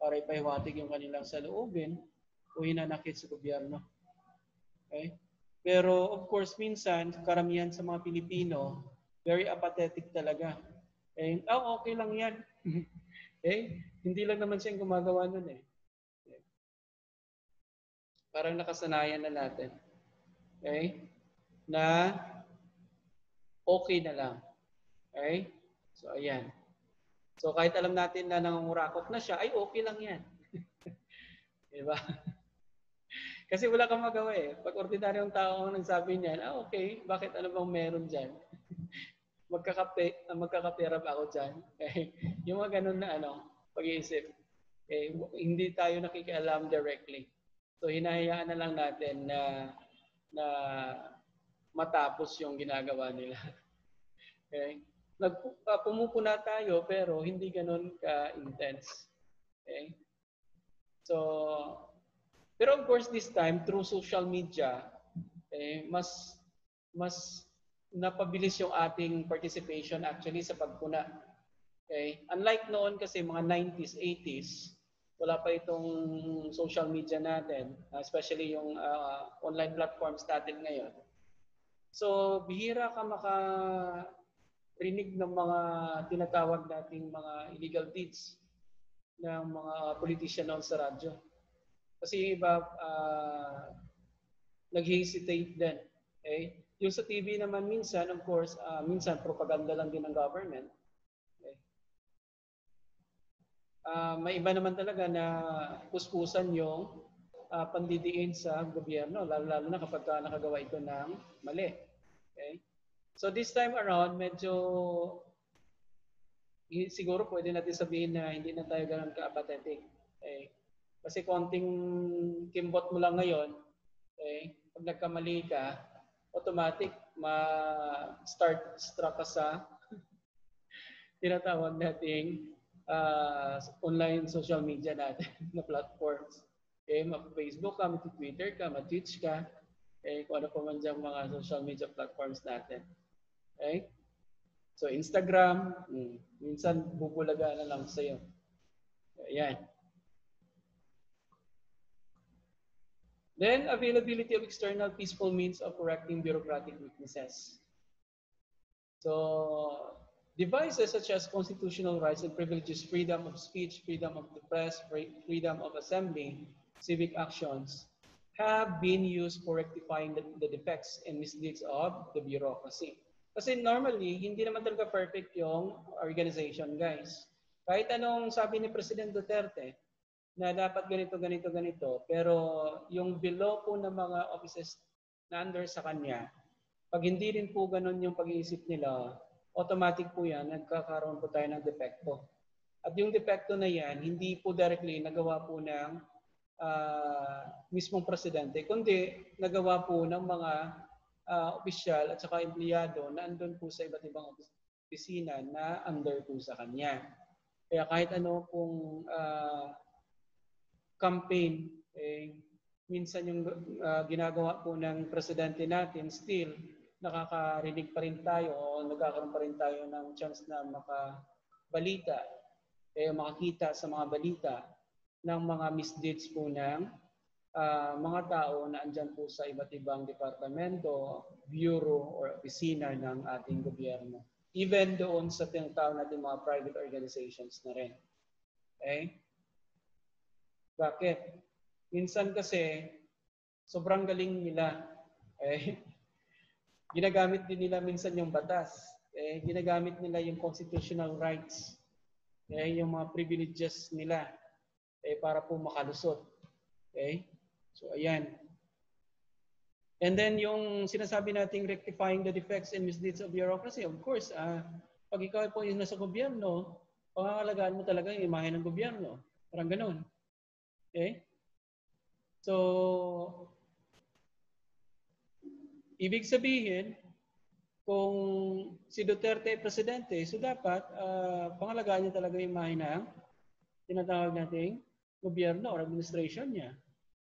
para ipahiwatig yung kanilang saloobin o hinanakit sa gobyerno. Okay? Pero of course, minsan, karamihan sa mga Pilipino, very apathetic talaga. Eh, okay lang yan. Okay? Hindi lang naman siya gumagawa nun eh. Parang nakasanayan na natin. Okay? Na okay na lang. Okay? So, ayan. So, kahit alam natin na nangungurakot na siya, ay okay lang yan. Diba? Kasi wala kang magawa eh. Pag ordinaryong tao ang nagsabi niyan, okay, bakit ano bang meron dyan? Magkakapera ba ako dyan? Okay? Yung mga ganun na pag-iisip. Okay? Hindi tayo nakikialam directly. So, hinahayaan na lang natin na matapos yung ginagawa nila. Okay? Pumupuna tayo pero hindi ganun ka-intense. Okay? So, pero of course this time through social media, mas napabilis yung ating participation actually sa pagpuna. Okay? Unlike noon kasi mga 90s, 80s, wala pa itong social media natin, especially yung online platforms natin ngayon. So, bihira ka makarinig ng mga tinatawag nating mga illegal deeds ng mga politician noon sa radyo. Kasi iba, nag-hesitate din. Okay? Yung sa TV naman minsan, of course, minsan propaganda lang din ng government. Okay? May iba naman talaga na puspusan yung pandidiin sa gobyerno, lalo na kapag nakagawa ito ng mali. Okay? So this time around, medyo siguro pwede natin sabihin na hindi na tayo ganun ka-apathetic. Okay? Kasi konting kimbot mo lang ngayon, okay? Pag nagkamali ka, automatic ma-start struck ka sa tinatawag nating online social media natin na platforms. Okay, ma-Facebook ka, ma-Twitter ka, ma-Twitch ka, okay, kung ano pa man dyan mga social media platforms natin. Okay? So, Instagram, minsan bubulaga na lang sa'yo. Ayan. Then, availability of external peaceful means of correcting bureaucratic weaknesses. So, devices such as constitutional rights and privileges, freedom of speech, freedom of the press, freedom of assembly, civic actions, have been used for rectifying the defects and misdeeds of the bureaucracy. Kasi normally, hindi naman talaga perfect yung organization, guys. Kahit anong sabi ni President Duterte, na dapat ganito, ganito, ganito, pero yung below po ng mga offices na under sa kanya, pag hindi rin po ganun yung pag-iisip nila, automatic po yan, nagkakaroon po tayo ng depekto. At yung depekto na yan, hindi po directly nagawa po ng mismong presidente, kundi nagawa po ng mga opisyal at saka empleyado na andun po sa iba't ibang opisina na under po sa kanya. Kaya kahit ano pong campaign, minsan yung ginagawa po ng presidente natin, still nakakarinig pa rin tayo o nagkakaroon pa rin tayo ng chance na makabalita, makakita sa mga balita ng mga misdeeds po ng mga tao na andyan po sa iba't ibang departamento, bureau, or opisina ng ating gobyerno. Even doon sa tinatawag natin mga private organizations na rin. Okay? Bakit? Minsan kasi, sobrang galing nila. Okay? Ginagamit din nila minsan yung batas. Okay? Ginagamit nila yung constitutional rights. Okay? Yung mga privileges nila para po makalusot. Okay? So, ayan. And then, yung sinasabi nating rectifying the defects and misdeeds of bureaucracy, of course, pag ikaw po yung nasa gobyerno, pangangalagaan mo talaga yung imahe ng gobyerno. Parang ganun. Okay? So, ibig sabihin, kung si Duterte ay presidente, so dapat pangalagaan niya talaga yung imahe ng tinatawag nating gobyerno or administration niya.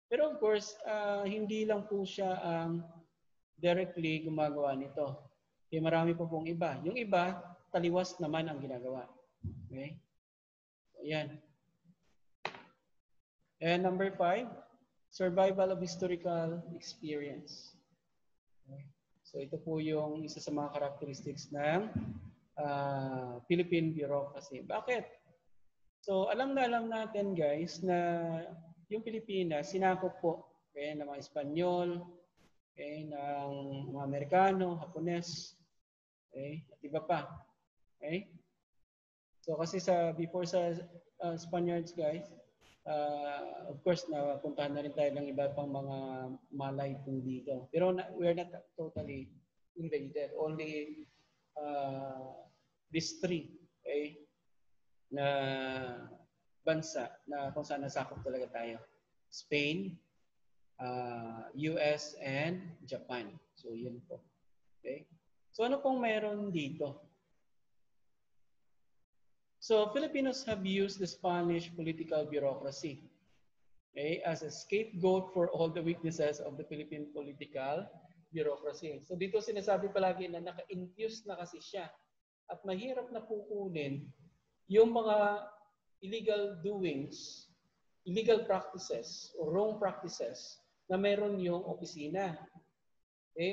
Pero of course, hindi lang po siya ang directly gumagawa nito. Okay, marami po pong iba. Yung iba, taliwas naman ang ginagawa. Okay? So, ayan. And number 5, survival of historical experience. Okay. So ito po yung isa sa mga characteristics ng Philippine bureaucracy. Bakit? So alam natin guys na yung Pilipinas sinakop po ng mga Espanyol, ng mga Amerikano, Hapones, at iba pa. Okay? So kasi before sa Spaniards guys, of course napuntahan na rin tayo ng iba pang mga Malay po dito. Pero we're not totally invaded. Only these 3 na bansa na kung saan nasakop talaga tayo. Spain, US, and Japan. So, yun po. Okay? So, ano pong meron dito? So, Filipinos have used the Spanish political bureaucracy as a scapegoat for all the weaknesses of the Philippine political bureaucracy. So, dito sinasabi palagi na naka-infuse na kasi siya at mahirap na kukunin yung mga illegal doings, illegal practices or wrong practices na meron yung opisina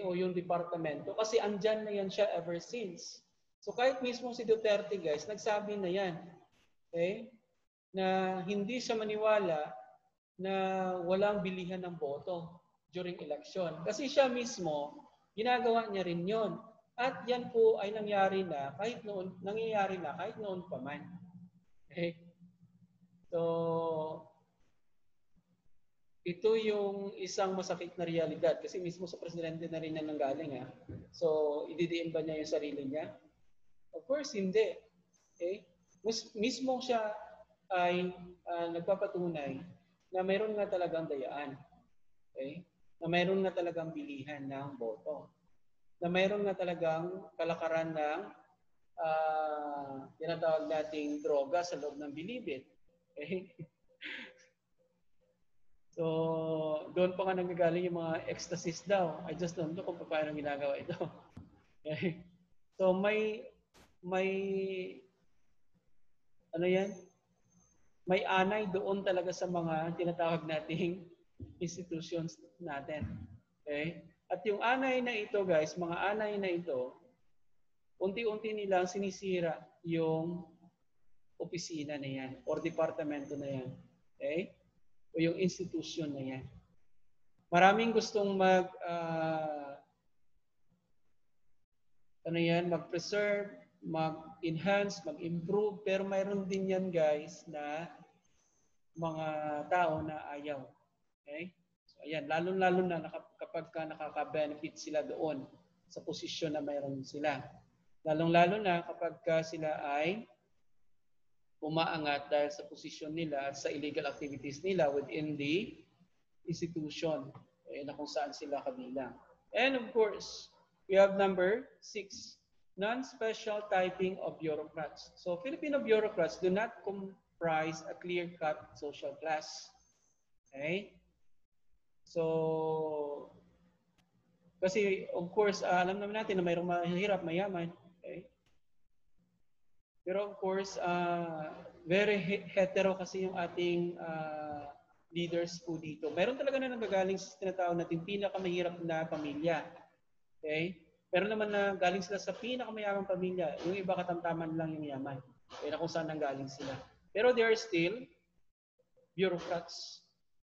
o yung departamento kasi andyan na yan siya ever since. So kahit mismo si Duterte guys, nagsabi na yan na hindi siya maniwala na walang bilihan ng boto during election. Kasi siya mismo, ginagawa niya rin yon. At yan po ay nangyayari na kahit noon pa man. Okay? So, ito yung isang masakit na realidad kasi mismo sa presidente na rin na nanggaling. So, ididiin ba niya yung sarili niya? Of course, hindi. Okay? Mismo siya ay nagpapatunay na mayroon nga talagang dayaan. Okay? Na mayroon nga talagang bilihan ng boto. Na mayroon nga talagang kalakaran ng tinatawag nating droga sa loob ng bilibid. Okay? So, doon pa nga nanggagaling yung mga ecstasies daw. I just don't know kung paano ginagawa ito. Okay? So, may may anay doon talaga sa mga tinatawag nating institutions natin. Okay? At yung anay na ito, guys, mga anay na ito, unti-unti nilang sinisira yung opisina na yan or departamento na yan. Okay? O yung institution na yan. Maraming gustong mag-preserve, mag-enhance, mag-improve, pero mayroon din yan guys na mga tao na ayaw. Okay? So ayan, lalo-lalo na kapag nakaka-benefit sila doon sa posisyon na mayroon sila. Lalong-lalo na kapag sila ay umaangat dahil sa posisyon nila at sa illegal activities nila within the institution na kung saan sila kabilang. And of course, we have number 6, non-special typing of bureaucrats. So Filipino bureaucrats do not comprise a clear-cut social class. Okay? So, kasi of course, alam naman natin na mayroong mahirap, mayaman. Okay? Pero of course, very hetero kasi yung ating leaders po dito. Meron talaga na nanggagaling sa tinatawag natin pinakamahirap na pamilya. Okay? Meron naman na galing sila sa pinakamayamang pamilya. Yung iba katamtaman lang yung yaman. Okay, na kung saan nanggaling sila. Pero they are still bureaucrats.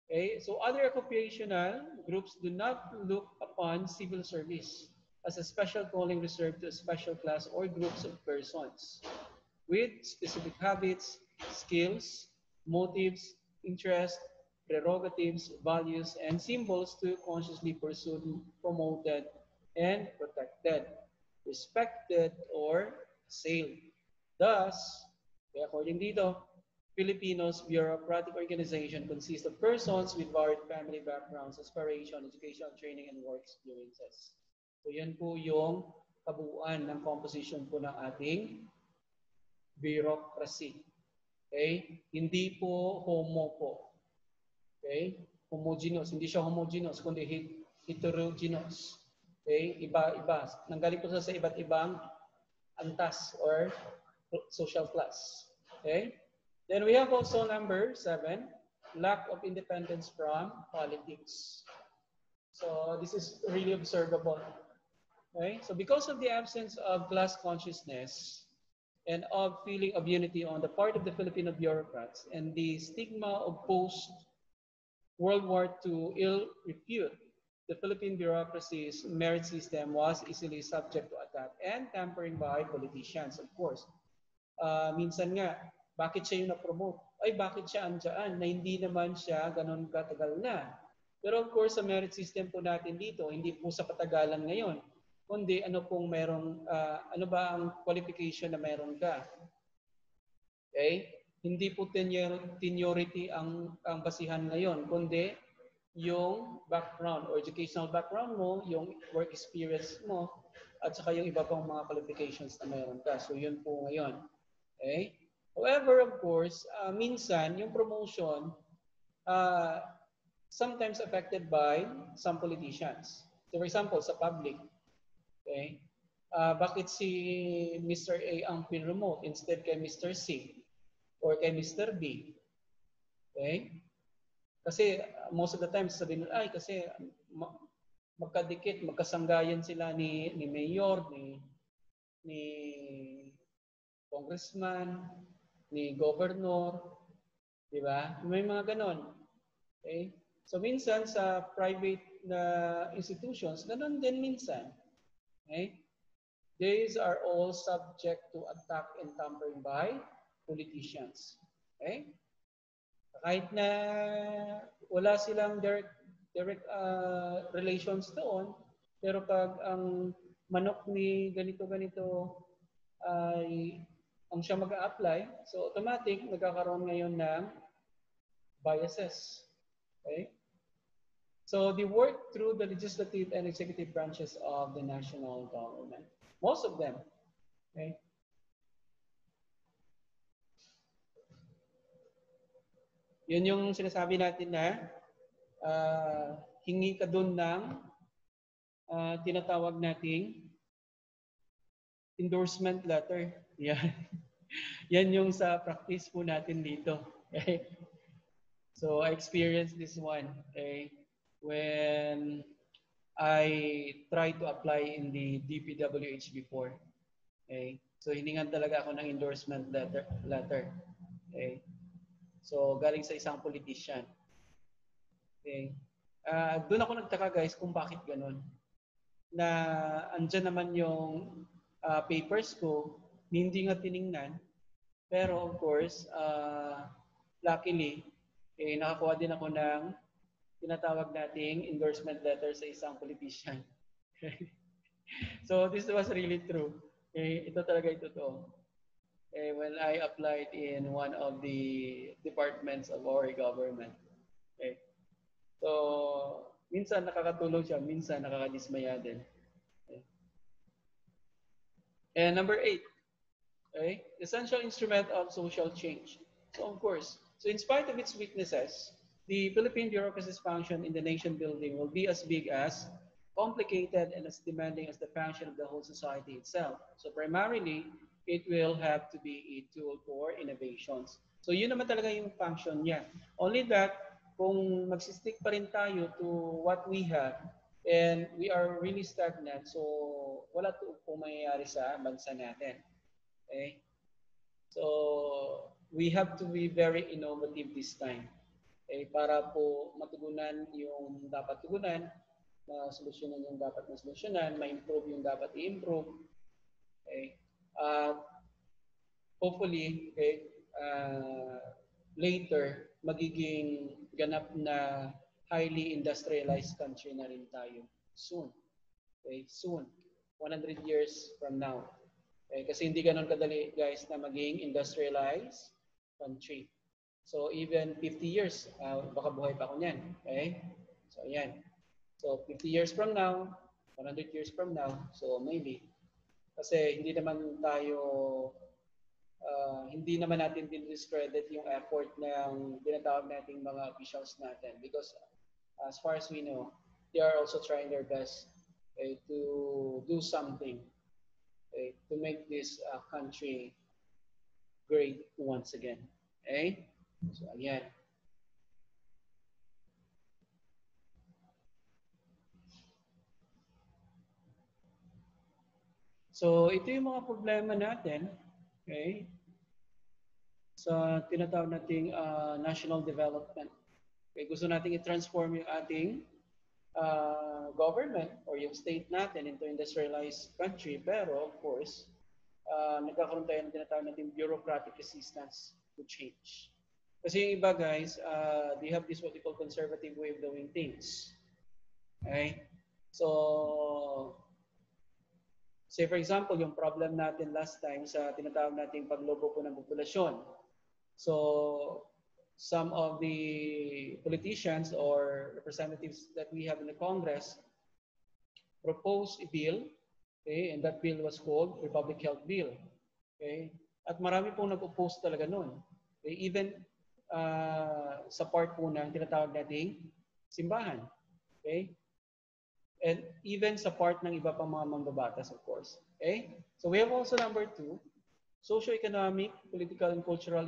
Okay? So other occupational groups do not look upon civil service as a special calling reserved to a special class or groups of persons with specific habits, skills, motives, interests, prerogatives, values, and symbols to consciously pursued, promoted, and protected, respected, or assailed. Thus, according dito, Filipinos bureaucratic organization consists of persons with varied family backgrounds, aspiration, educational training, and work experiences. So yan po yung kabuuan ng composition po ng ating bureaucracy. Okay? Hindi po homo po. Okay? Homogeneous. Hindi siya homogeneous, kundi heterogeneous. Okay? Iba-iba. Nanggaling po sa iba't ibang antas or social class. Okay? Then we have also number 7, lack of independence from politics. So this is really observable. Okay? So because of the absence of class consciousness and of feeling of unity on the part of the Filipino bureaucrats and the stigma of post-World War II ill repute, the Philippine bureaucracy's merit system was easily subject to attack and tampering by politicians, of course. Minsan nga, bakit siya yung na-promote? Ay, bakit siya andyan na hindi naman siya ganun katagal na? Pero of course, sa merit system po natin dito, hindi po sa patagalan ngayon, kundi ano pong merong, ano ba ang qualification na meron ka? Okay? Hindi po seniority ang basihan ngayon, kundi yung background or educational background mo, yung work experience mo, at saka yung iba pang mga qualifications na meron ka. So yun po ngayon. Okay? However, of course, minsan yung promotion sometimes affected by some politicians. So for example, sa public, okay? Bakit si Mr. A ang pinromote instead kay Mr. C or kay Mr. B? Okay? Kasi most of the time sabihin nila, ay kasi magkadikit, magkasanggayan sila ni mayor, ni congressman, ni governor, di ba? May mga ganon. Okay? So minsan sa private na institutions, ganon din minsan. Okay? These are all subject to attack and tampering by politicians. Okay? Kahit na wala silang direct relations doon, pero pag ang manok ni ganito-ganito ay ang siya mag-a-apply, so automatic nagkakaroon ngayon ng biases. Okay? So they work through the legislative and executive branches of the national government. Most of them. Okay? Yun yung sinasabi natin na hingi ka dun ng tinatawag nating endorsement letter. Yan. Yan yung sa practice po natin dito. Okay? So I experienced this one, okay, when I tried to apply in the DPWH before. Okay? So hiningan talaga ako ng endorsement letter. Okay? So galing sa isang politician. Okay? Doon ako nagtaka guys kung bakit ganun. Na andyan naman yung papers ko, hindi nga tiningnan. Pero of course, luckily, nakakuha din ako ng tinatawag nating endorsement letter sa isang politician. So this was really true. Ito talaga ito totoo. When I applied in one of the departments of our government. Okay. So minsan nakakatulong siya, minsan nakakadismaya din. Okay. And number 8, okay, essential instrument of social change. So of course, so in spite of its weaknesses, the Philippine bureaucracy's function in the nation building will be as big as, complicated, and as demanding as the function of the whole society itself. So primarily, it will have to be a tool for innovations. So yun naman talaga yung function niya. Only that, kung magsistick pa rin tayo to what we have and we are really stagnant, so wala to po mangyayari sa bansa natin. Okay? So, we have to be very innovative this time. Okay? Para po matugunan yung dapat tugunan, solusyonan yung dapat na solusyonan, ma-improve yung dapat i-improve. Okay? Hopefully, okay, later, magiging ganap na highly industrialized country na rin tayo soon. Okay, soon. 100 years from now. Okay, kasi hindi ganun kadali, guys, na maging industrialized country. So, even 50 years, baka buhay pa ako niyan. Okay? So, ayan. So, 50 years from now, 100 years from now, so maybe. Kasi hindi naman tayo hindi naman natin din-discredit yung effort ng tinatawag nating mga officials natin because as far as we know, they are also trying their best to do something to make this country great once again. Okay? So, again. So, ito yung mga problema natin. Okay? Sa tinatawag nating national development. Okay, gusto nating i-transform yung ating government or yung state natin into industrialized country. Pero, of course, nagkakaroon tayo ng tinatawag nating bureaucratic resistance to change. Kasi yung iba, guys, they have this what we call conservative way of doing things. Okay? So, say for example, yung problem natin last time sa tinatawag nating paglobo po ng populasyon. So, some of the politicians or representatives that we have in the Congress proposed a bill, okay, and that bill was called Republic Health Bill. Okay? At marami pong nag-oppose talaga noon. Okay? Even sa part po ng tinatawag nating simbahan. Okay? And even sa part ng iba pang mga mambabatas, of course. Okay? So we have also number 2, socio-economic, political, and cultural,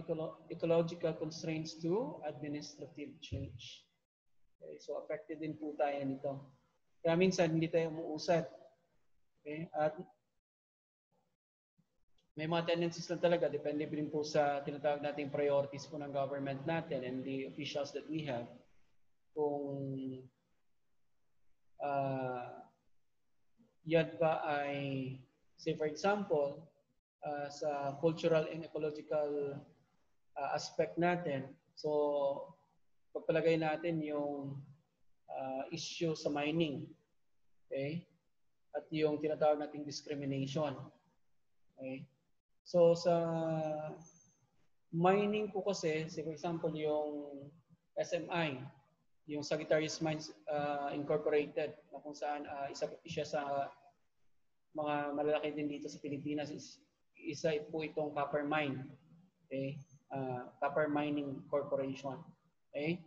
ecological constraints to administrative change. Okay, so affected din po tayo nito. Kaya minsan hindi tayo umuusad. Okay? At may mga tendencies lang talaga, depende rin po sa tinatawag nating priorities po ng government natin and the officials that we have. Kung yan ba ay, say for example, sa cultural and ecological aspect natin. So, pagpalagay natin yung issue sa mining. Okay? At yung tinatawag nating discrimination. Okay? So, sa mining po kasi, say for example, yung SMI, yung Sagittarius Mines Incorporated, na kung saan isa siya sa mga malalaki din dito sa Pilipinas, isa po itong copper mine. Okay? Copper Mining Corporation. Okay?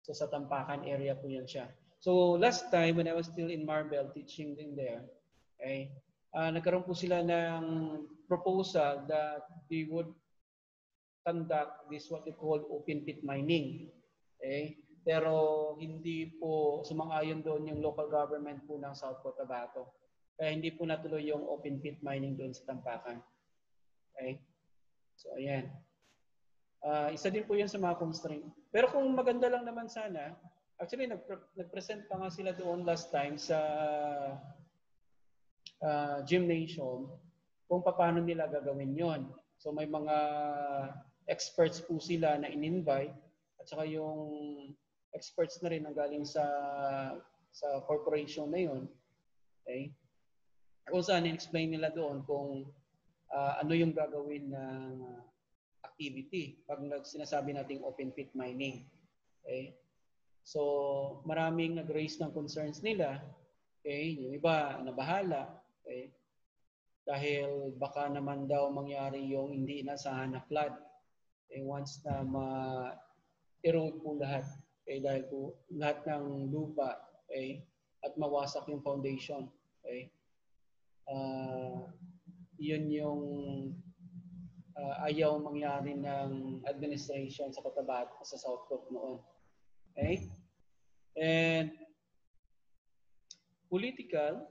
So sa Tampakan area po yan siya. So last time when I was still in Marbel teaching din there, okay, nagkaroon po sila ng proposal that they would conduct this what they call open pit mining. Okay? Pero hindi po sumang-ayon doon yung local government po ng South Cotabato. Kaya hindi po natuloy yung open pit mining doon sa Tampakan. Okay? So ayan. Isa din po yan sa mga constraint. Pero kung maganda lang naman sana, actually nag-present pa nga sila doon last time sa gymnasium kung paano nila gagawin yon. So may mga experts po sila na in-invite at saka yung experts na rin ang galing sa corporation na yon. Okay? Kung saan in-explain nila doon kung ano yung gagawin ng activity pag sinasabi nating open pit mining. Okay? So, maraming nag-raise ng concerns nila. Okay? Yung iba nabahala. Okay? Dahil baka naman daw mangyari yung hindi inasahan na flood. Okay? Once na ma-erode po lahat. Okay? Dahil po lahat ng lupa, okay? At mawasak yung foundation. Okay? Yun yung ayaw mangyari ng administration sa Cotabato sa South Coast noon. Okay? And political,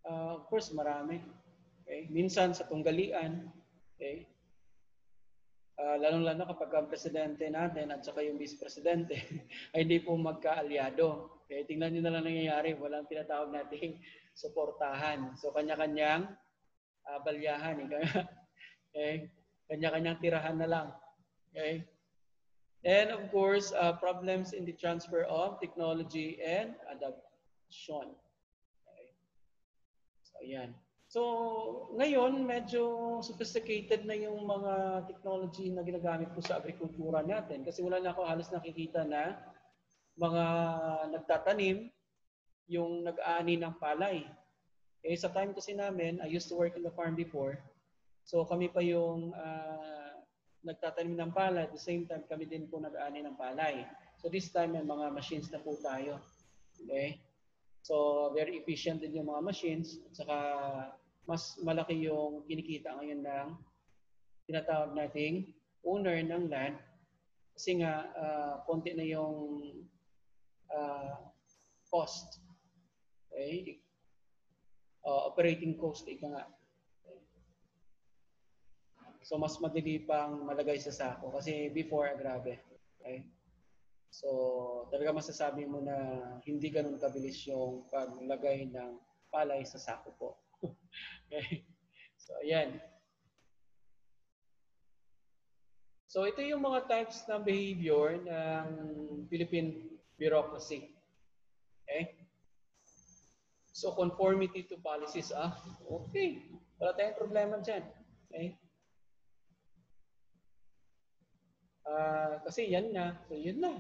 of course, marami. Okay? Minsan sa tunggalian, okay? Lalong-lalo kapag ang presidente natin at saka yung vice presidente ay hindi po magkaalyado. Okay? Tingnan nyo na lang nangyayari, walang tinatawag nating suportahan. So, kanya-kanyang balyahan. Okay? Kanya-kanyang tirahan na lang. Okay? And of course, problems in the transfer of technology and adoption. Okay? So, ayan. So, ngayon, medyo sophisticated na yung mga technology na ginagamit po sa agrikultura natin. Kasi wala na ako halos nakikita na mga nagtatanim yung nag-aani ng palay. Eh, sa time kasi namin, I used to work in the farm before. So, kami pa yung nagtatanim ng palay. At the same time, kami din po nag-aani ng palay. So, this time, may mga machines na po tayo. Okay? So, very efficient din yung mga machines. At saka, mas malaki yung kinikita ngayon ng tinatawag nating owner ng land. Kasi nga, konti na yung cost. Okay? Operating cost, ika nga. So, mas madali pang malagay sa sako. Kasi before, grabe. Okay? So, talaga masasabi mo na hindi ganun kabilis yung paglagay ng palay sa sako po. Okay? So, ayan. So, ito yung mga types ng behavior ng Philippine bureaucracy. Okay? So, conformity to policies. Okay. Wala tayong problema dyan. Okay? Kasi yan na. So, yun na.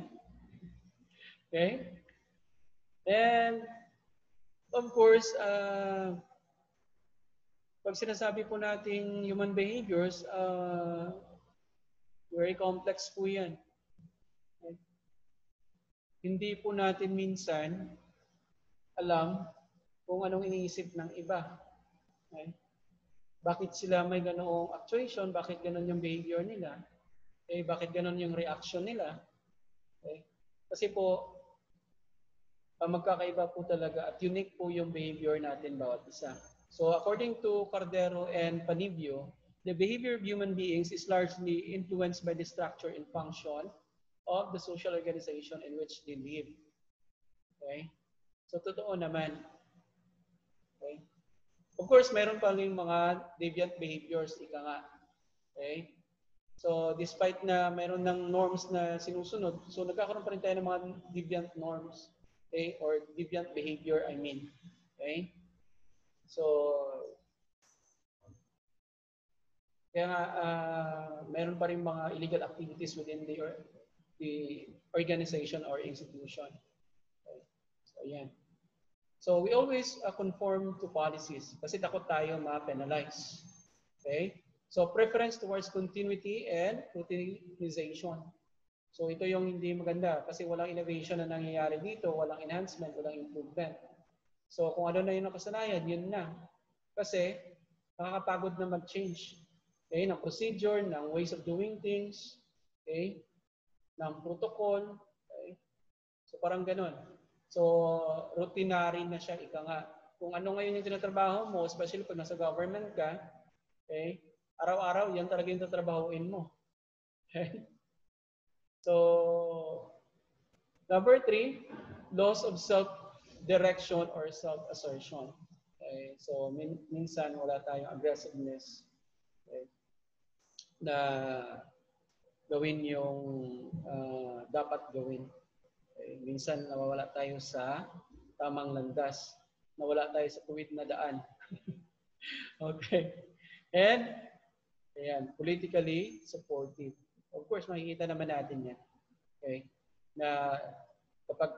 Okay? And, of course, pag sinasabi po nating human behaviors, very complex po yan. Okay? Hindi po natin minsan alam kung anong iniisip ng iba. Okay? Bakit sila may ganoong actuation, bakit ganon yung behavior nila, okay? Bakit ganon yung reaction nila. Okay? Kasi po, magkakaiba po talaga at unique po yung behavior natin bawat isa. So according to Cardero and Panibio, the behavior of human beings is largely influenced by the structure and function of the social organization in which they live. Okay? So totoo naman. Okay? Of course, meron pa rin mga deviant behaviors, ika nga. Okay? So despite na meron ng norms na sinusunod, so nagkakaroon pa rin tayo ng mga deviant norms. Okay? Or deviant behavior, I mean. Okay? So, kaya nga, meron pa rin mga illegal activities within the organization or institution. Okay? So, ayan. So, we always conform to policies kasi takot tayo ma-penalize. Okay? So, preference towards continuity and routinization. So, ito yung hindi maganda kasi walang innovation na nangyayari dito, walang enhancement, walang improvement. So, kung ano na yung nakasanayan, yun na. Kasi, nakakapagod na mag-change. Okay? Ng procedure, ng ways of doing things, okay? Ng protocol. Okay? So, parang ganun. So, routinary na siya, ika nga. Kung ano ngayon yung tinatrabaho mo, especially pag nasa government ka, okay? Araw-araw, yan talaga yung tatrabahuin mo. Okay? So, number 3, loss of self-direction or self-assertion. Okay? So, minsan wala tayong aggressiveness, okay, na gawin yung dapat gawin. Okay? Minsan nawawala tayo sa tamang landas. Nawala tayo sa tuwid na daan. Okay. And, ayan, politically supportive. Of course, makikita naman natin yan. Okay? Na kapag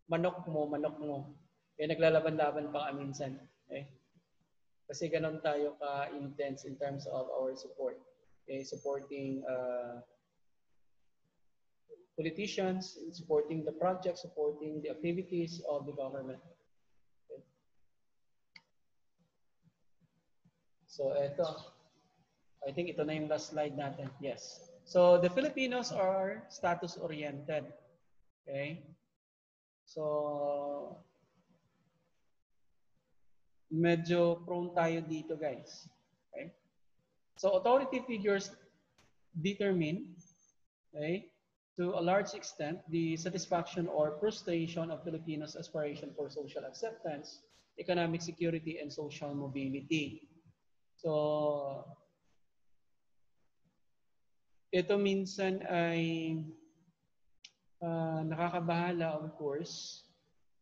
manok mo, eh naglalaban-laban pa ka minsan. Okay? Kasi ganun tayo ka-intense in terms of our support. Okay? Supporting politicians, supporting the project, supporting the activities of the government. Okay? So, eto. I think ito na yung last slide natin. Yes. So the Filipinos are status-oriented. Okay? So medyo prone tayo dito, guys. Okay? So authority figures determine, okay, to a large extent the satisfaction or frustration of Filipinos' aspiration for social acceptance, economic security, and social mobility. So ito minsan ay nakakabahala, of course.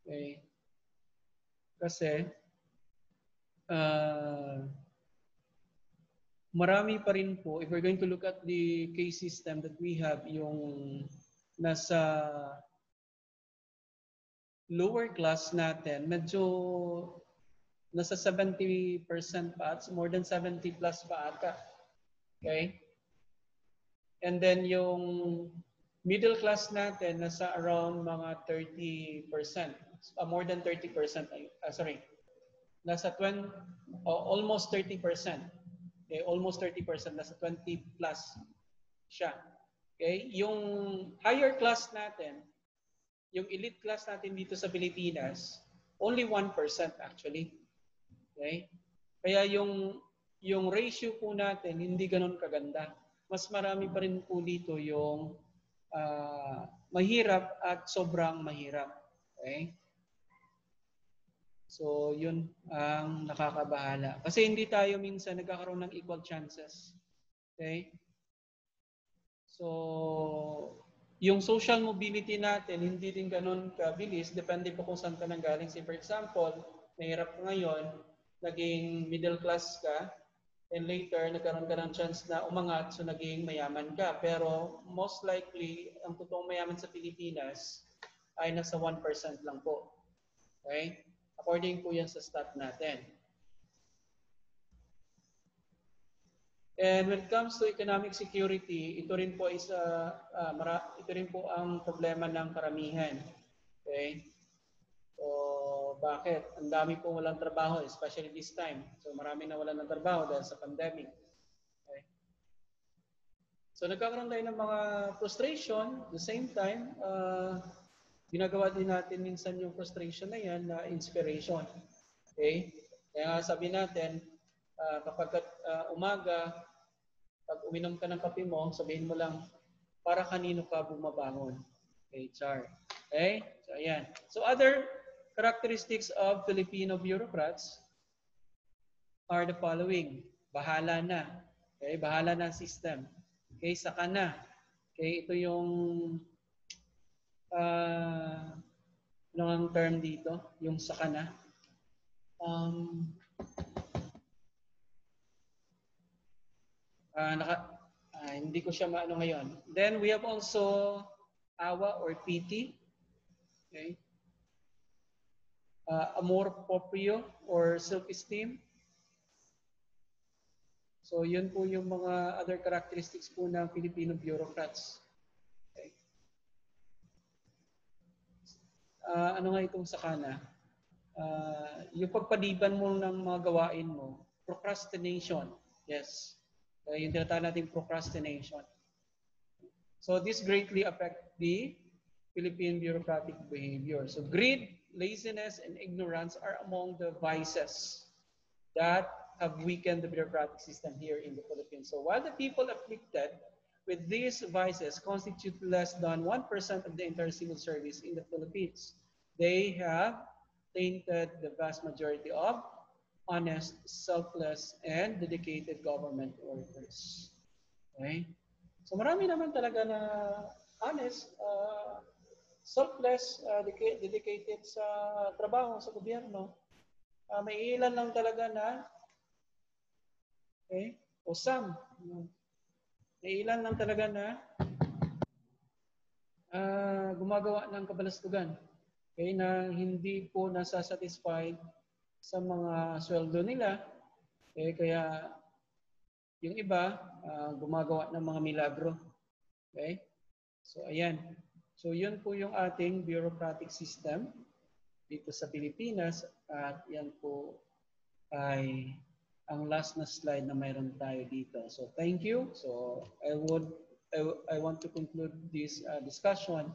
Okay? Kasi marami pa rin po, if we're going to look at the case system that we have, yung nasa lower class natin, medyo nasa 70% pa, at more than 70 plus pa ata. Okay? And then yung middle class natin, nasa around mga 30%. More than 30%. Sorry. Nasa 20, almost 30%. Okay, almost 30%, nasa 20 plus siya. Okay? Yung higher class natin, yung elite class natin dito sa Pilipinas, only 1% actually. Okay? Kaya yung ratio po natin hindi ganoon kaganda. Mas marami pa rin po dito yung mahirap at sobrang mahirap. Okay? So, yun ang nakakabahala. Kasi hindi tayo minsan nagkakaroon ng equal chances. Okay? So, yung social mobility natin, hindi din ganun kabilis. Depende po kung saan ka nanggaling. Say, for example, mahirap ka ngayon, naging middle class ka, and later, nagkaroon ka ng chance na umangat, so naging mayaman ka. Pero, most likely, ang totoong mayaman sa Pilipinas ay nasa 1% lang po. Okay? According po yan sa stat natin. And when it comes to economic security, ito rin po ang problema ng karamihan. Okay? So, bakit? Ang dami po walang trabaho, especially this time. So, marami na walang ng trabaho dahil sa pandemic. Okay? So, nagkakaroon tayo ng mga frustration. At the same time, ginagawa din natin minsan yung frustration na yan na inspiration. Okay? Kaya sabi natin, kapag umaga, pag uminom ka ng kape mo, sabihin mo lang, para kanino ka bumabangon? Okay, Char. Okay? So, ayan. So, other characteristics of Filipino bureaucrats are the following. Bahala na. Okay? Bahala na ang system. Okay? Saka na. Okay? Ito yung ano ang term dito? Yung saka na. Hindi ko siya maano ngayon. Then we have also awa or pity. Okay. Amor proprio or self-esteem. So yun po yung mga other characteristics po ng Filipino bureaucrats. Okay. Ano nga itong sakana? Yung pagpaliban mo ng mga gawain mo, procrastination. Yes. Yung tinatawag natin procrastination. So this greatly affect the Philippine bureaucratic behavior. So greed, laziness, and ignorance are among the vices that have weakened the bureaucratic system here in the Philippines. So while the people afflicted with these vices constitute less than 1% of the entire civil service in the Philippines, they have tainted the vast majority of honest, selfless, and dedicated government workers. Okay? So marami naman talaga na honest, selfless, dedicated sa trabaho sa gobyerno. May ilan lang talaga na o some. May ilan lang talaga na gumagawa ng kabalastugan. Okay, na hindi po nasa-satisfied sa mga sweldo nila. Okay, kaya yung iba gumagawa ng mga milagro. Okay? So ayan. So yun po yung ating bureaucratic system dito sa Pilipinas at yan po ay ang last na slide na mayroon tayo dito. So thank you. So I would I want to conclude this discussion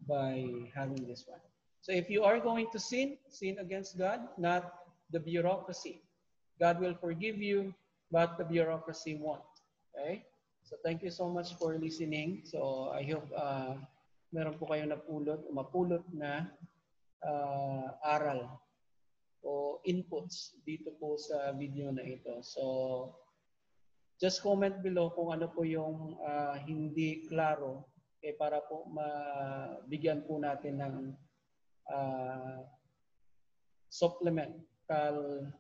by having this one. So if you are going to sin against God, not the bureaucracy. God will forgive you, but the bureaucracy won't. Okay? So thank you so much for listening. So I hope meron po kayo mapulot na aral o inputs dito po sa video na ito. So just comment below kung ano po yung hindi klaro para po mabigyan po natin ng supplemental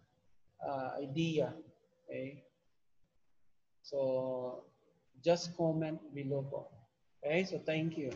idea. Okay? So just comment below po. Okay? So thank you.